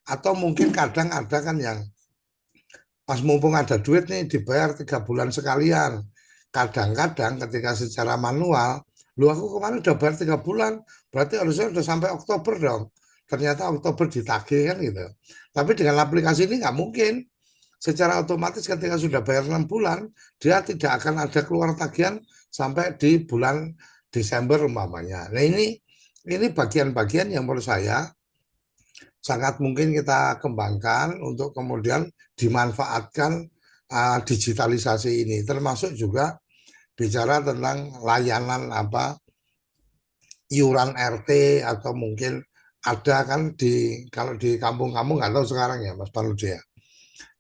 Atau mungkin kadang ada kan yang pas mumpung ada duit nih dibayar 3 bulan sekalian. Kadang-kadang ketika secara manual, aku kemarin udah bayar 3 bulan, berarti harusnya udah sampai Oktober dong. Ternyata Oktober ditagih kan gitu. Tapi dengan aplikasi ini nggak mungkin. secara otomatis ketika sudah bayar 6 bulan, dia tidak akan ada keluar tagihan sampai di bulan Desember umpamanya. Nah ini bagian-bagian yang menurut saya sangat mungkin kita kembangkan untuk kemudian dimanfaatkan digitalisasi ini, termasuk juga bicara tentang layanan iuran RT atau mungkin ada kan kalau di kampung-kampung nggak tahu sekarang ya Mas Paludi ya.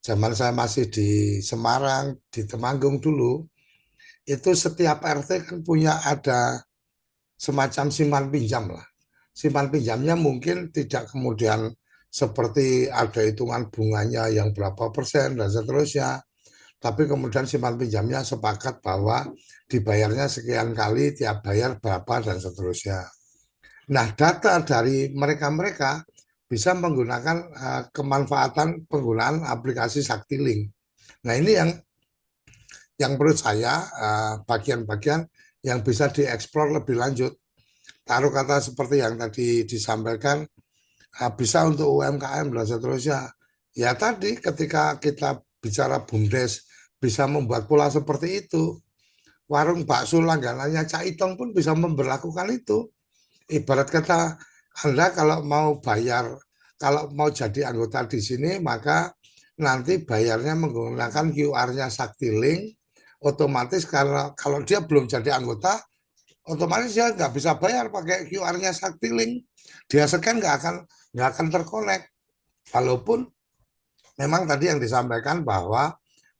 Zaman saya masih di Semarang, di Temanggung dulu, itu setiap RT kan punya ada semacam simpan pinjam lah. Simpan pinjamnya mungkin tidak kemudian seperti ada hitungan bunganya yang berapa persen dan seterusnya. Tapi kemudian simpan pinjamnya sepakat bahwa dibayarnya sekian kali, tiap bayar berapa dan seterusnya. Nah, data dari mereka-mereka bisa menggunakan kemanfaatan penggunaan aplikasi Saktilink. Nah, ini yang menurut saya bagian-bagian yang bisa dieksplor lebih lanjut. Taruh kata seperti yang tadi disampaikan, bisa untuk UMKM dan seterusnya. Ya tadi ketika kita bicara BUMDes bisa membuat pola seperti itu, warung bakso langganannya Cak Itong pun bisa memberlakukan itu. Ibarat kata Anda kalau mau bayar, kalau mau jadi anggota di sini, maka nanti bayarnya menggunakan QR-nya Saktilink, otomatis kalau dia belum jadi anggota, otomatis dia nggak bisa bayar pakai QR-nya Saktilink. Dia scan nggak akan terkonek. Walaupun memang tadi yang disampaikan bahwa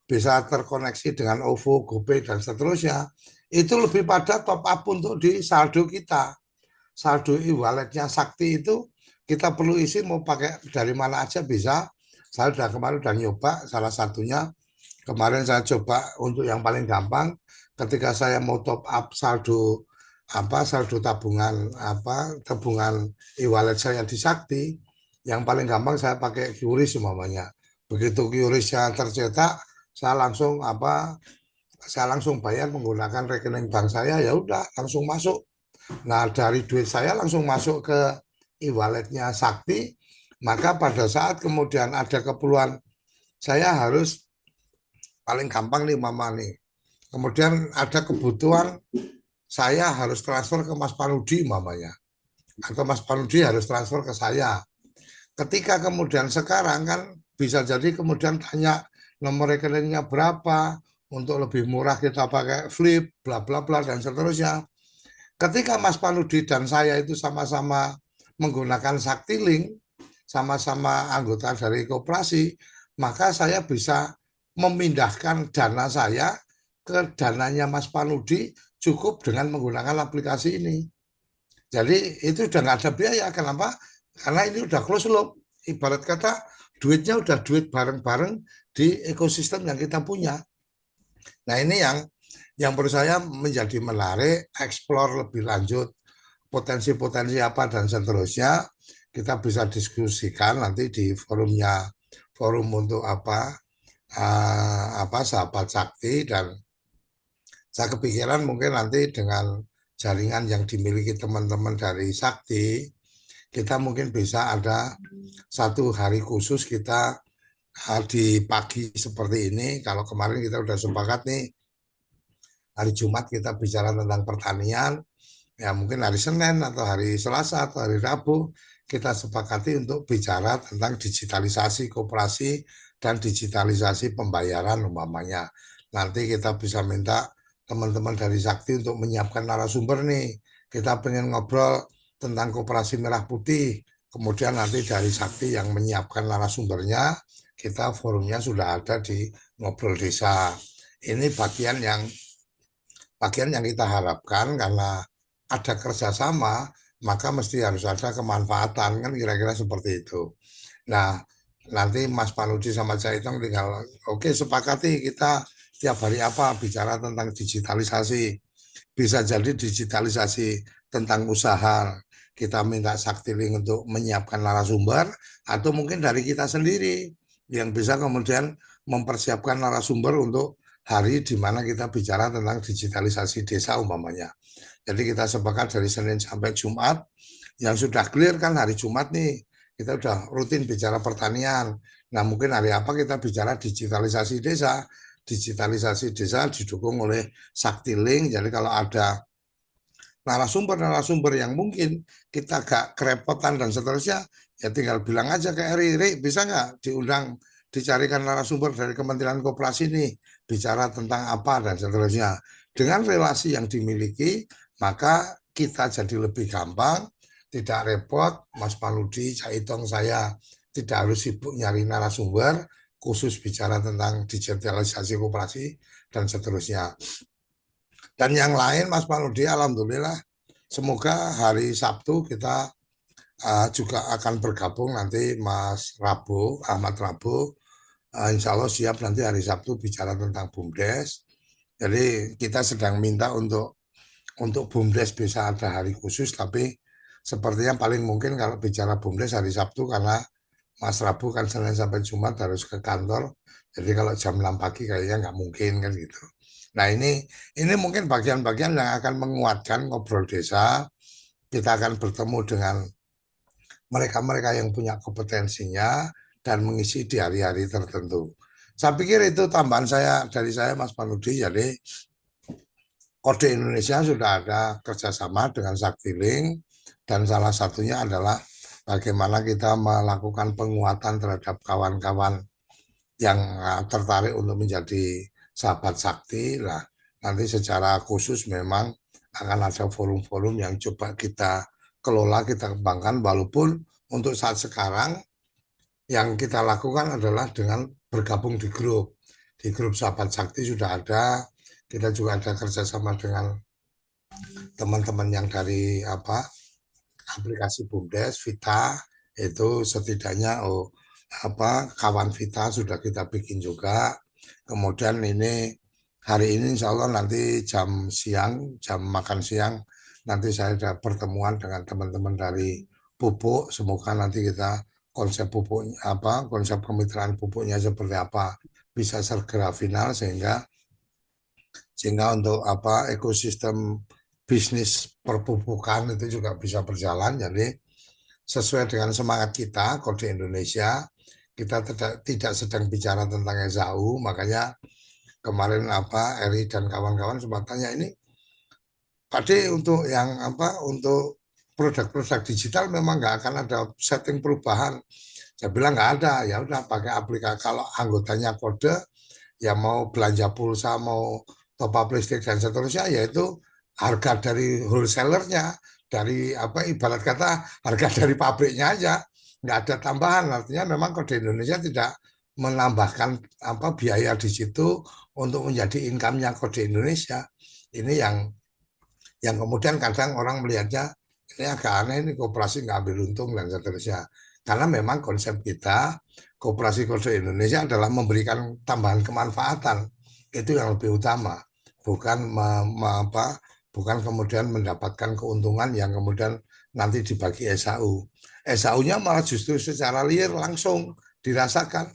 bisa terkoneksi dengan OVO, GoPay, dan seterusnya, itu lebih pada top up untuk di saldo kita. Saldo e-walletnya Sakti itu kita perlu isi mau pakai dari mana aja bisa. Saya kemarin udah nyoba, salah satunya kemarin saya coba untuk yang paling gampang, ketika saya mau top up saldo tabungan tabungan e-wallet saya di Sakti, yang paling gampang saya pakai QRIS umpamanya. Begitu QRIS-nya tercetak, saya langsung bayar menggunakan rekening bank saya, ya udah langsung masuk. Nah, dari duit saya langsung masuk ke e-walletnya Sakti, maka pada saat kemudian ada keperluan, saya harus paling gampang nih Mama nih. Kemudian ada kebutuhan, saya harus transfer ke Mas Panudi mamanya. Atau Mas Panudi harus transfer ke saya. Ketika kemudian sekarang kan bisa jadi kemudian tanya nomor rekeningnya berapa, untuk lebih murah kita pakai flip, bla bla bla dan seterusnya. Ketika Mas Panudi dan saya itu sama-sama menggunakan Saktilink, sama-sama anggota dari koperasi, maka saya bisa memindahkan dana saya ke dananya Mas Panudi cukup dengan menggunakan aplikasi ini. Jadi itu udah nggak ada biaya. Kenapa? Karena ini udah close loop. Ibarat kata duitnya udah duit bareng-bareng di ekosistem yang kita punya. Nah ini yang menurut saya menjadi menarik, eksplor lebih lanjut potensi-potensi apa dan seterusnya, kita bisa diskusikan nanti di forum untuk sahabat Sakti, dan saya kepikiran mungkin nanti dengan jaringan yang dimiliki teman-teman dari Sakti, kita mungkin bisa ada satu hari khusus kita di pagi seperti ini. Kalau kemarin kita udah sepakat nih, hari Jumat kita bicara tentang pertanian, ya mungkin hari Senin atau hari Selasa atau hari Rabu kita sepakati untuk bicara tentang digitalisasi koperasi dan digitalisasi pembayaran umpamanya. Nanti kita bisa minta teman-teman dari Sakti untuk menyiapkan narasumber nih. Kita pengen ngobrol tentang koperasi merah putih. Kemudian nanti dari Sakti yang menyiapkan narasumbernya, kita forumnya sudah ada di Ngobrol Desa. Ini bagian yang kita harapkan, karena ada kerjasama, maka mesti harus ada kemanfaatan, kan kira-kira seperti itu. Nah, nanti Mas Panudi sama Cak Itong tinggal, oke, sepakati kita tiap hari apa bicara tentang digitalisasi. Bisa jadi digitalisasi tentang usaha, kita minta Saktilink untuk menyiapkan narasumber, atau mungkin dari kita sendiri yang bisa kemudian mempersiapkan narasumber untuk hari di mana kita bicara tentang digitalisasi desa umpamanya. Jadi kita sepakat dari Senin sampai Jumat, yang sudah clear kan hari Jumat nih, kita udah rutin bicara pertanian. Nah, mungkin hari apa kita bicara digitalisasi desa. Digitalisasi desa didukung oleh Saktiling. Jadi kalau ada narasumber-narasumber yang mungkin kita agak kerepotan dan seterusnya, ya tinggal bilang aja ke Eri, bisa nggak diundang, dicarikan narasumber dari Kementerian Koperasi nih, bicara tentang apa dan seterusnya. Dengan relasi yang dimiliki, maka kita jadi lebih gampang, tidak repot, Mas Paludi, Cak Itong, saya tidak harus sibuk nyari narasumber, khusus bicara tentang digitalisasi koperasi dan seterusnya. Dan yang lain, Mas Paludi, alhamdulillah, semoga hari Sabtu kita juga akan bergabung nanti Mas Rabu, Ahmad Rabu, insya Allah siap nanti hari Sabtu bicara tentang BUMDes. Jadi kita sedang minta untuk BUMDes bisa ada hari khusus, tapi sepertinya paling mungkin kalau bicara BUMDes hari Sabtu karena Mas Rabu kan Senin sampai Jumat harus ke kantor, jadi kalau jam 6 pagi kayaknya nggak mungkin kan gitu. Nah ini mungkin bagian-bagian yang akan menguatkan ngobrol desa. Kita akan bertemu dengan mereka-mereka yang punya kompetensinya dan mengisi di hari-hari tertentu. Saya pikir itu tambahan dari saya Mas Panudi. Jadi Kode Indonesia sudah ada kerjasama dengan Saktiling dan salah satunya adalah bagaimana kita melakukan penguatan terhadap kawan-kawan yang tertarik untuk menjadi sahabat sakti. Nah, nanti secara khusus memang akan ada forum-forum yang coba kita kelola, kita kembangkan, walaupun untuk saat sekarang yang kita lakukan adalah dengan bergabung di grup. Di grup sahabat sakti sudah ada, kita juga ada kerjasama dengan teman-teman yang dari aplikasi BUMDes, Vita, itu setidaknya kawan Vita sudah kita bikin juga. Kemudian hari ini insya Allah nanti jam makan siang, nanti saya ada pertemuan dengan teman-teman dari pupuk. Semoga nanti kita konsep pupuknya konsep kemitraan pupuknya seperti apa bisa segera final sehingga untuk ekosistem bisnis perpupukan itu juga bisa berjalan. Jadi sesuai dengan semangat kita, Kode Indonesia, kita tidak sedang bicara tentang SAU, makanya kemarin Eri dan kawan-kawan sempat tanya ini, Pak D, untuk untuk produk-produk digital memang nggak akan ada setting perubahan. Saya bilang nggak ada, ya udah pakai aplikasi. Kalau anggotanya Kode, ya mau belanja pulsa, mau top up listrik dan seterusnya, yaitu harga dari wholesalernya, dari ibarat kata harga dari pabriknya aja, nggak ada tambahan. Artinya memang Kode Indonesia tidak menambahkan biaya di situ untuk menjadi income-nya Kode Indonesia. Ini yang kemudian kadang orang melihatnya ini agak aneh, ini koperasi nggak ambil untung dan seterusnya. Karena memang konsep kita Koperasi Kode Indonesia adalah memberikan tambahan kemanfaatan, itu yang lebih utama, bukan bukan kemudian mendapatkan keuntungan yang kemudian nanti dibagi SAU. SAU-nya malah justru secara liar langsung dirasakan.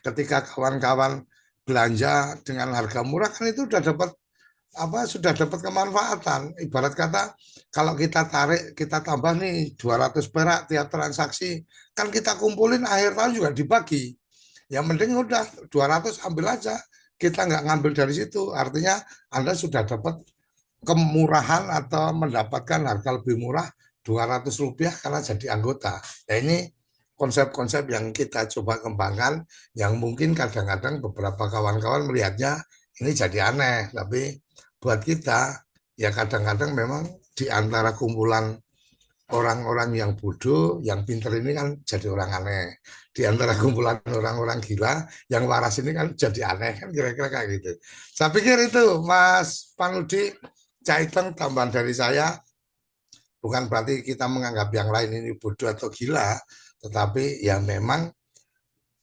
Ketika kawan-kawan belanja dengan harga murah kan itu sudah dapat kemanfaatan. Ibarat kata kalau kita tambah nih 200 perak tiap transaksi, kan kita kumpulin akhir tahun juga dibagi. Yang penting udah 200 ambil aja, kita nggak ngambil dari situ. Artinya Anda sudah dapat kemurahan atau mendapatkan harga lebih murah 200 rupiah karena jadi anggota. Nah ini konsep-konsep yang kita coba kembangkan, yang mungkin kadang-kadang beberapa kawan-kawan melihatnya ini jadi aneh, tapi buat kita ya kadang-kadang memang di antara kumpulan orang-orang yang bodoh, yang pinter ini kan jadi orang aneh. Di antara kumpulan orang-orang gila, yang waras ini kan jadi aneh, kan kira-kira kayak gitu. Saya pikir itu, Mas Panudi, Caiteng, tambahan dari saya, bukan berarti kita menganggap yang lain ini bodoh atau gila, tetapi ya memang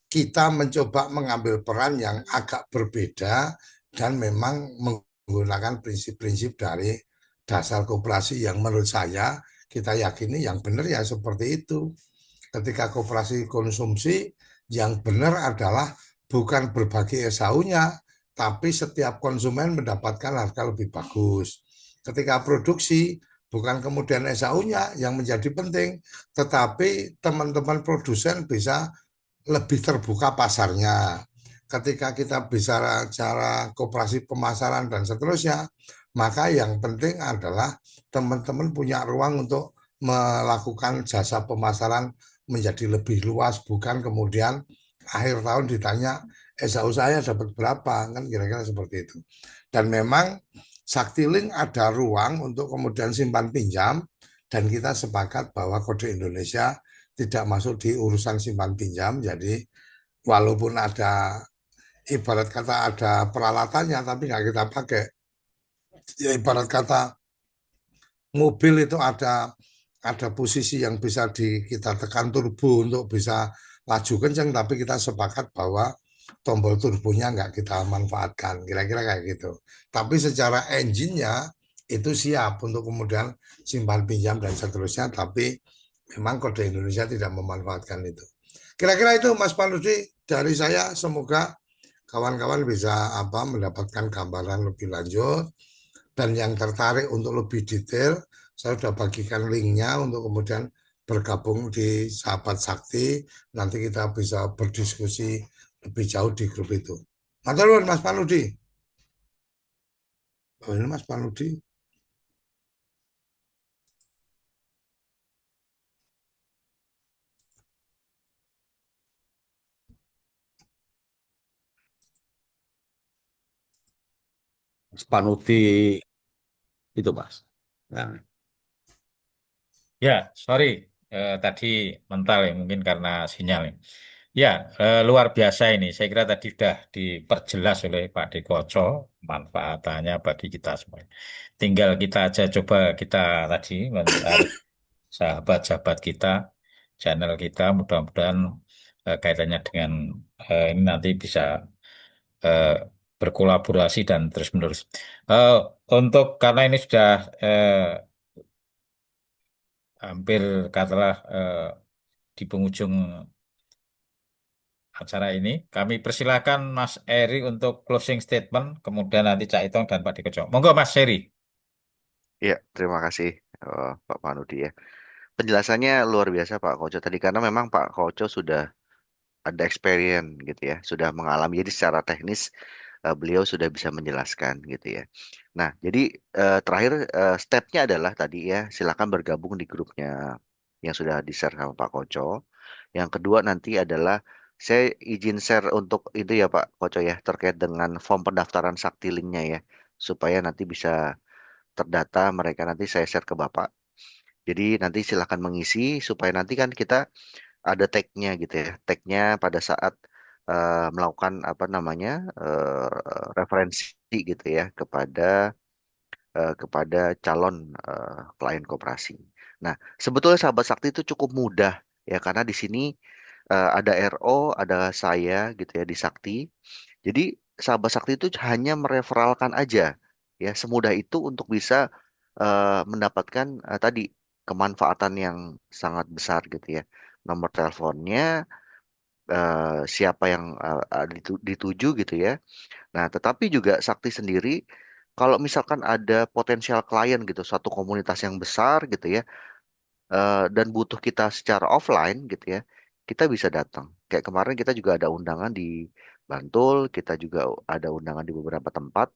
kita mencoba mengambil peran yang agak berbeda dan memang menggunakan prinsip-prinsip dari dasar koperasi yang menurut saya kita yakini yang benar ya seperti itu. Ketika koperasi konsumsi, yang benar adalah bukan berbagi SAU-nya, tapi setiap konsumen mendapatkan harga lebih bagus. Ketika produksi, bukan kemudian SAU-nya yang menjadi penting, tetapi teman-teman produsen bisa lebih terbuka pasarnya. Ketika kita bicara cara koperasi pemasaran dan seterusnya, maka yang penting adalah teman-teman punya ruang untuk melakukan jasa pemasaran menjadi lebih luas, bukan kemudian akhir tahun ditanya SAU saya dapat berapa, kan kira-kira seperti itu. Dan memang Saktiling ada ruang untuk kemudian simpan pinjam, dan kita sepakat bahwa Kode Indonesia tidak masuk di urusan simpan pinjam. Jadi walaupun ada ibarat kata ada peralatannya tapi nggak kita pakai. Ya ibarat kata mobil itu ada posisi yang bisa kita tekan turbo untuk bisa laju kencang, tapi kita sepakat bahwa tombol turbonya nggak kita manfaatkan, kira-kira kayak gitu. Tapi secara engine-nya itu siap untuk kemudian simpan pinjam dan seterusnya, tapi memang Kode Indonesia tidak memanfaatkan itu. Kira-kira itu Mas Panudi dari saya, semoga kawan-kawan bisa mendapatkan gambaran lebih lanjut, dan yang tertarik untuk lebih detail, saya sudah bagikan linknya untuk kemudian bergabung di Sahabat Sakti. Nanti kita bisa berdiskusi lebih jauh di grup itu. Matur nuwun Mas Panudi. Oh, ini Mas Panudi. Spanuti itu Mas. Nah, Ya, sorry, tadi mental ya, mungkin karena sinyal. Ya, luar biasa ini. Saya kira tadi sudah diperjelas oleh Pak Dekoco manfaatannya bagi kita semua. Tinggal kita aja coba kita tadi mencari sahabat-sahabat kita, channel kita, mudah-mudahan kaitannya dengan ini nanti bisa eh, berkolaborasi dan terus-menerus. Eh, untuk karena ini sudah hampir katakanlah di penghujung acara ini, kami persilakan Mas Eri untuk closing statement, kemudian nanti Cak Itong dan Pak Dikoco. Monggo Mas Eri. Ya, terima kasih Pak Panudi ya. Penjelasannya luar biasa Pak Koco tadi karena memang Pak Koco sudah ada experience gitu ya, sudah mengalami. Jadi secara teknis beliau sudah bisa menjelaskan gitu ya. Nah, jadi terakhir stepnya adalah tadi ya, silakan bergabung di grupnya yang sudah di-share sama Pak Koco. Yang kedua nanti adalah saya izin share untuk itu ya Pak Koco ya, terkait dengan form pendaftaran Saktilingnya ya, supaya nanti bisa terdata mereka, nanti saya share ke Bapak. Jadi nanti silakan mengisi supaya nanti kan kita ada tag-nya gitu ya. Tag-nya pada saat melakukan apa namanya referensi gitu ya kepada calon klien koperasi. Nah, sebetulnya sahabat sakti itu cukup mudah ya karena di sini ada RO, ada saya gitu ya di Sakti. Jadi sahabat sakti itu hanya mereferalkan aja ya, semudah itu untuk bisa mendapatkan tadi kemanfaatan yang sangat besar gitu ya. Nomor teleponnya, siapa yang dituju gitu ya. Nah, tetapi juga Sakti sendiri, kalau misalkan ada potensial klien gitu, suatu komunitas yang besar gitu ya, dan butuh kita secara offline gitu ya, kita bisa datang. Kayak kemarin kita juga ada undangan di Bantul, kita juga ada undangan di beberapa tempat,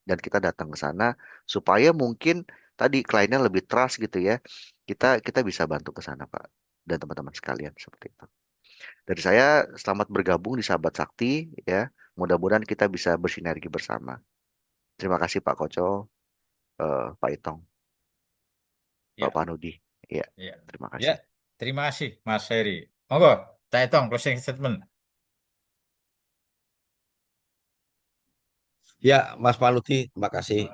dan kita datang ke sana supaya mungkin tadi kliennya lebih trust gitu ya. Kita kita bisa bantu ke sana, Pak, dan teman-teman sekalian seperti itu. Dari saya, selamat bergabung di Sahabat Sakti ya. Mudah-mudahan kita bisa bersinergi bersama. Terima kasih Pak Koco, Pak Itong, Pak Ya, Panudi. Ya, ya, terima ya. kasih. Terima kasih Mas Eri. Monggo, Cak Itong closing statement. ya Mas Paluti, terima kasih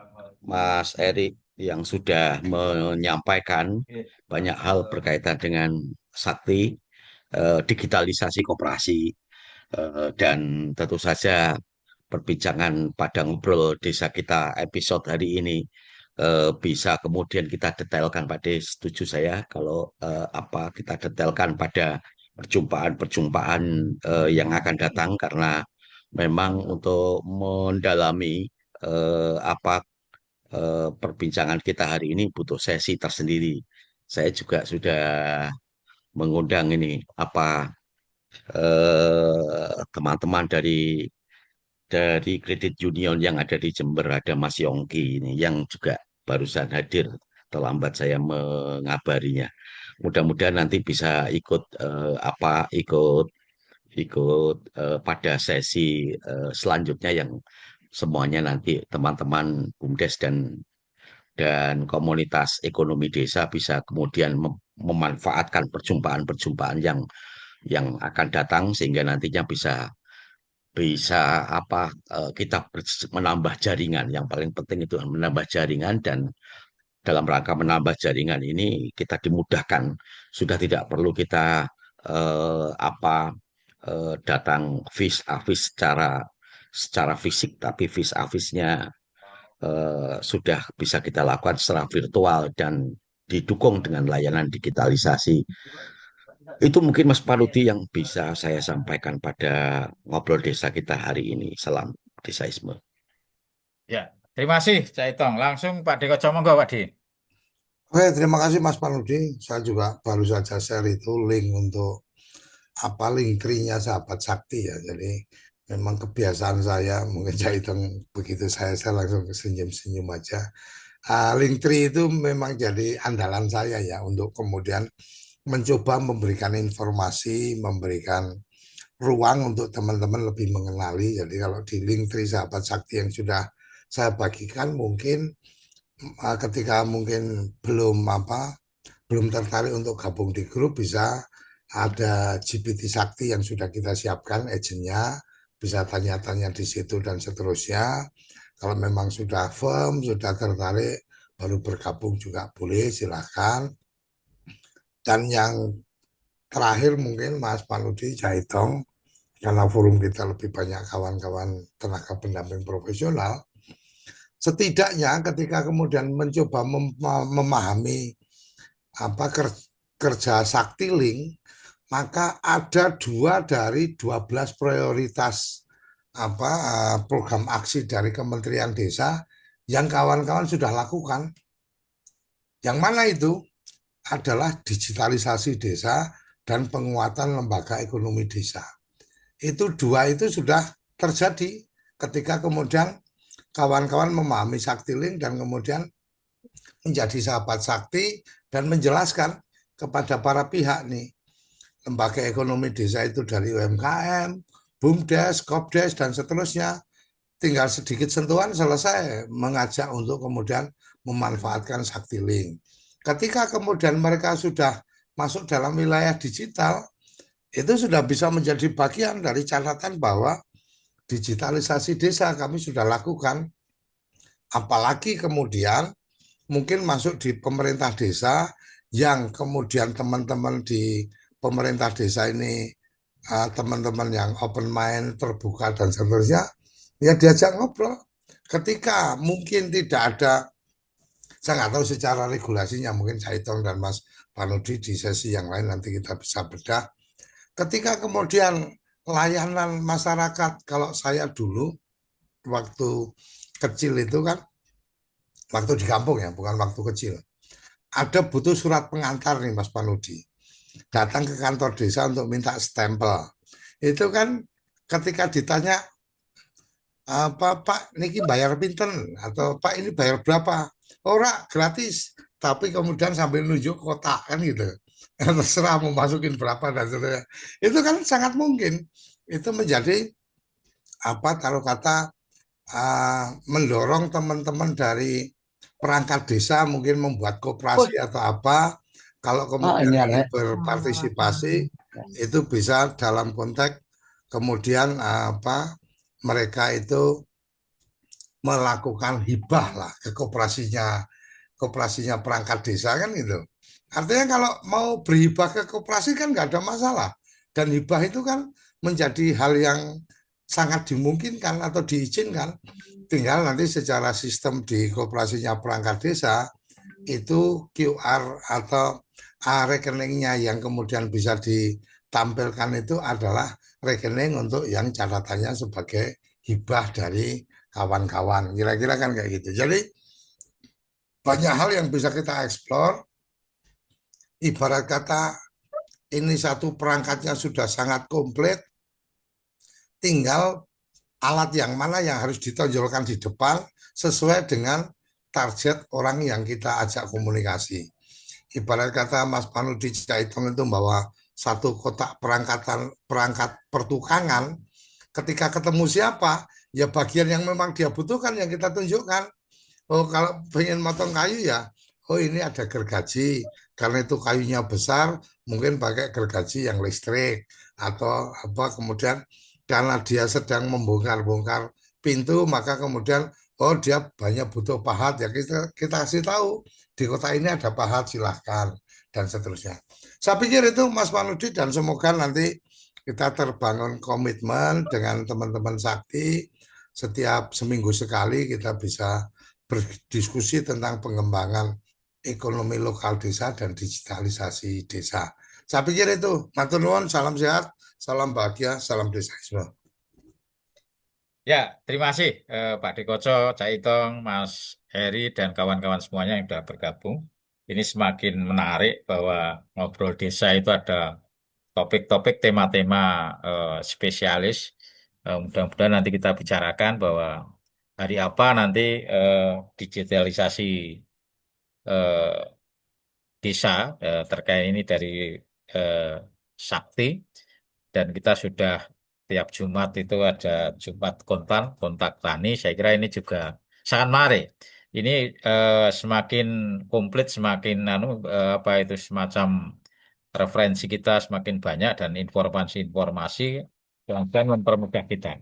Mas Eri yang sudah menyampaikan banyak hal berkaitan dengan sakti, digitalisasi koperasi, dan tentu saja perbincangan pada ngobrol desa kita episode hari ini bisa kemudian kita detailkan. Pada setuju saya kalau apa kita detailkan pada perjumpaan-perjumpaan yang akan datang, karena memang untuk mendalami apa perbincangan kita hari ini butuh sesi tersendiri. Saya juga sudah mengundang ini teman-teman dari kredit union yang ada di Jember, ada Mas Yongki ini yang juga barusan hadir. Terlambat saya mengabarinya. Mudah-mudahan nanti bisa ikut pada sesi selanjutnya yang semuanya nanti teman-teman BUMDes dan komunitas ekonomi desa bisa kemudian memanfaatkan perjumpaan-perjumpaan yang akan datang sehingga nantinya bisa bisa kita menambah jaringan. Yang paling penting itu menambah jaringan, dan dalam rangka menambah jaringan ini kita dimudahkan, sudah tidak perlu kita datang vis a vis secara fisik, tapi vis a visnya sudah bisa kita lakukan secara virtual dan didukung dengan layanan digitalisasi. Itu mungkin Mas Paluti yang bisa saya sampaikan pada ngobrol desa kita hari ini. Salam desaisme. Ya, terima kasih Cak Itong. Langsung Pak Deko Comonggo, Pak Di. Oke, terima kasih Mas Panudi. Saya juga baru saja share itu link untuk link tree-nya Sahabat Sakti ya. Jadi memang kebiasaan saya, mungkin saya hitung begitu saya langsung senyum-senyum aja. Link tree itu memang jadi andalan saya ya untuk kemudian mencoba memberikan informasi, memberikan ruang untuk teman-teman lebih mengenali. Jadi kalau di link tree Sahabat Sakti yang sudah saya bagikan, mungkin ketika mungkin belum tertarik untuk gabung di grup, bisa ada GPT Sakti yang sudah kita siapkan agentnya, bisa tanya-tanya di situ dan seterusnya. Kalau memang sudah firm, sudah tertarik, baru bergabung juga boleh, silahkan. Dan yang terakhir mungkin Mas Panudi Jaitong, karena forum kita lebih banyak kawan-kawan tenaga pendamping profesional, setidaknya ketika kemudian mencoba memahami kerja Sakti Link, maka ada 2 dari 12 prioritas program aksi dari Kementerian Desa yang kawan-kawan sudah lakukan. Yang mana itu adalah digitalisasi desa dan penguatan lembaga ekonomi desa. Itu 2 itu sudah terjadi ketika kemudian kawan-kawan memahami Sakti Link dan kemudian menjadi sahabat Sakti dan menjelaskan kepada para pihak nih, lembaga ekonomi desa itu dari UMKM, BUMDes, KOPDes, dan seterusnya. Tinggal sedikit sentuhan selesai, mengajak untuk kemudian memanfaatkan Sakti Link. Ketika kemudian mereka sudah masuk dalam wilayah digital, itu sudah bisa menjadi bagian dari catatan bahwa digitalisasi desa kami sudah lakukan. Apalagi kemudian mungkin masuk di pemerintah desa, yang kemudian teman-teman di pemerintah desa ini teman-teman yang open mind, terbuka dan seterusnya, ya diajak ngobrol. Ketika mungkin tidak ada, saya nggak tahu secara regulasinya, mungkin Jaitong dan Mas Panudi di sesi yang lain nanti kita bisa bedah. Ketika kemudian layanan masyarakat, kalau saya dulu waktu kecil itu kan, waktu di kampung ya, bukan waktu kecil, ada butuh surat pengantar nih Mas Panudi, datang ke kantor desa untuk minta stempel. Itu kan ketika ditanya, Pak niki bayar pinten, atau Pak ini bayar berapa, ora gratis, tapi kemudian sambil nunjuk kotak kan gitu, terserah mau masukin berapa dan sebagainya. Itu kan sangat mungkin itu menjadi taruh kata mendorong teman-teman dari perangkat desa mungkin membuat koperasi atau apa. Kalau kemudian ingin berpartisipasi, itu bisa dalam konteks kemudian mereka itu melakukan hibah lah ke koperasinya perangkat desa kan gitu. Artinya kalau mau berhibah ke koperasi kan nggak ada masalah, dan hibah itu kan menjadi hal yang sangat dimungkinkan atau diizinkan. Tinggal nanti secara sistem di koperasinya perangkat desa itu QR atau rekeningnya yang kemudian bisa ditampilkan itu adalah rekening untuk yang catatannya sebagai hibah dari kawan-kawan, kira-kira kan kayak gitu. Jadi banyak hal yang bisa kita eksplor. Ibarat kata ini satu perangkatnya sudah sangat komplit, tinggal alat yang mana yang harus ditonjolkan di depan sesuai dengan target orang yang kita ajak komunikasi. Ibarat kata Mas Panudi Caitong itu bahwa satu kotak perangkat pertukangan, ketika ketemu siapa, ya bagian yang memang dia butuhkan yang kita tunjukkan. Oh, kalau pengen motong kayu ya, oh ini ada gergaji, karena itu kayunya besar, mungkin pakai gergaji yang listrik atau apa. Kemudian karena dia sedang membongkar-bongkar pintu, maka kemudian oh dia banyak butuh pahat, ya kita kasih tahu di kota ini ada pahat, silahkan, dan seterusnya. Saya pikir itu Mas Panudi, dan semoga nanti kita terbangun komitmen dengan teman-teman Sakti. Setiap seminggu sekali kita bisa berdiskusi tentang pengembangan ekonomi lokal desa dan digitalisasi desa. Saya pikir itu. Matur nuwun, salam sehat, salam bahagia, salam desaisme. Ya, terima kasih Pak Dikoco, Caitong, Mas Heri, dan kawan-kawan semuanya yang sudah bergabung. Ini semakin menarik bahwa ngobrol desa itu ada topik-topik, tema-tema spesialis. Mudah-mudahan nanti kita bicarakan bahwa hari apa nanti digitalisasi desa terkait ini dari Sakti, dan kita sudah tiap Jumat itu ada Jumat kontak tani. Saya kira ini juga sangat menarik. Ini semakin komplit, semakin apa itu semacam referensi kita semakin banyak dan informasi-informasi yang mempermudah kita.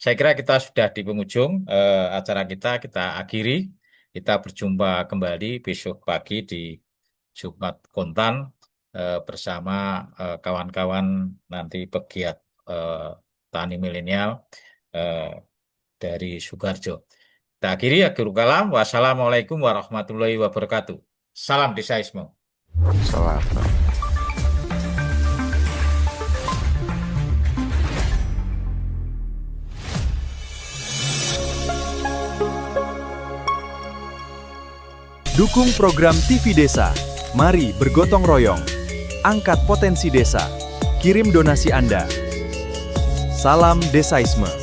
Saya kira kita sudah di penghujung acara kita akhiri. Kita berjumpa kembali besok pagi di Jumat Kontan bersama kawan-kawan nanti pegiat tani milenial dari Sukoharjo. Kita akhiri, akhirul kalam. Wassalamualaikum warahmatullahi wabarakatuh. Salam desaisme. Salam. Dukung program TV Desa. Mari bergotong royong. Angkat potensi desa. Kirim donasi Anda. Salam Desaisme.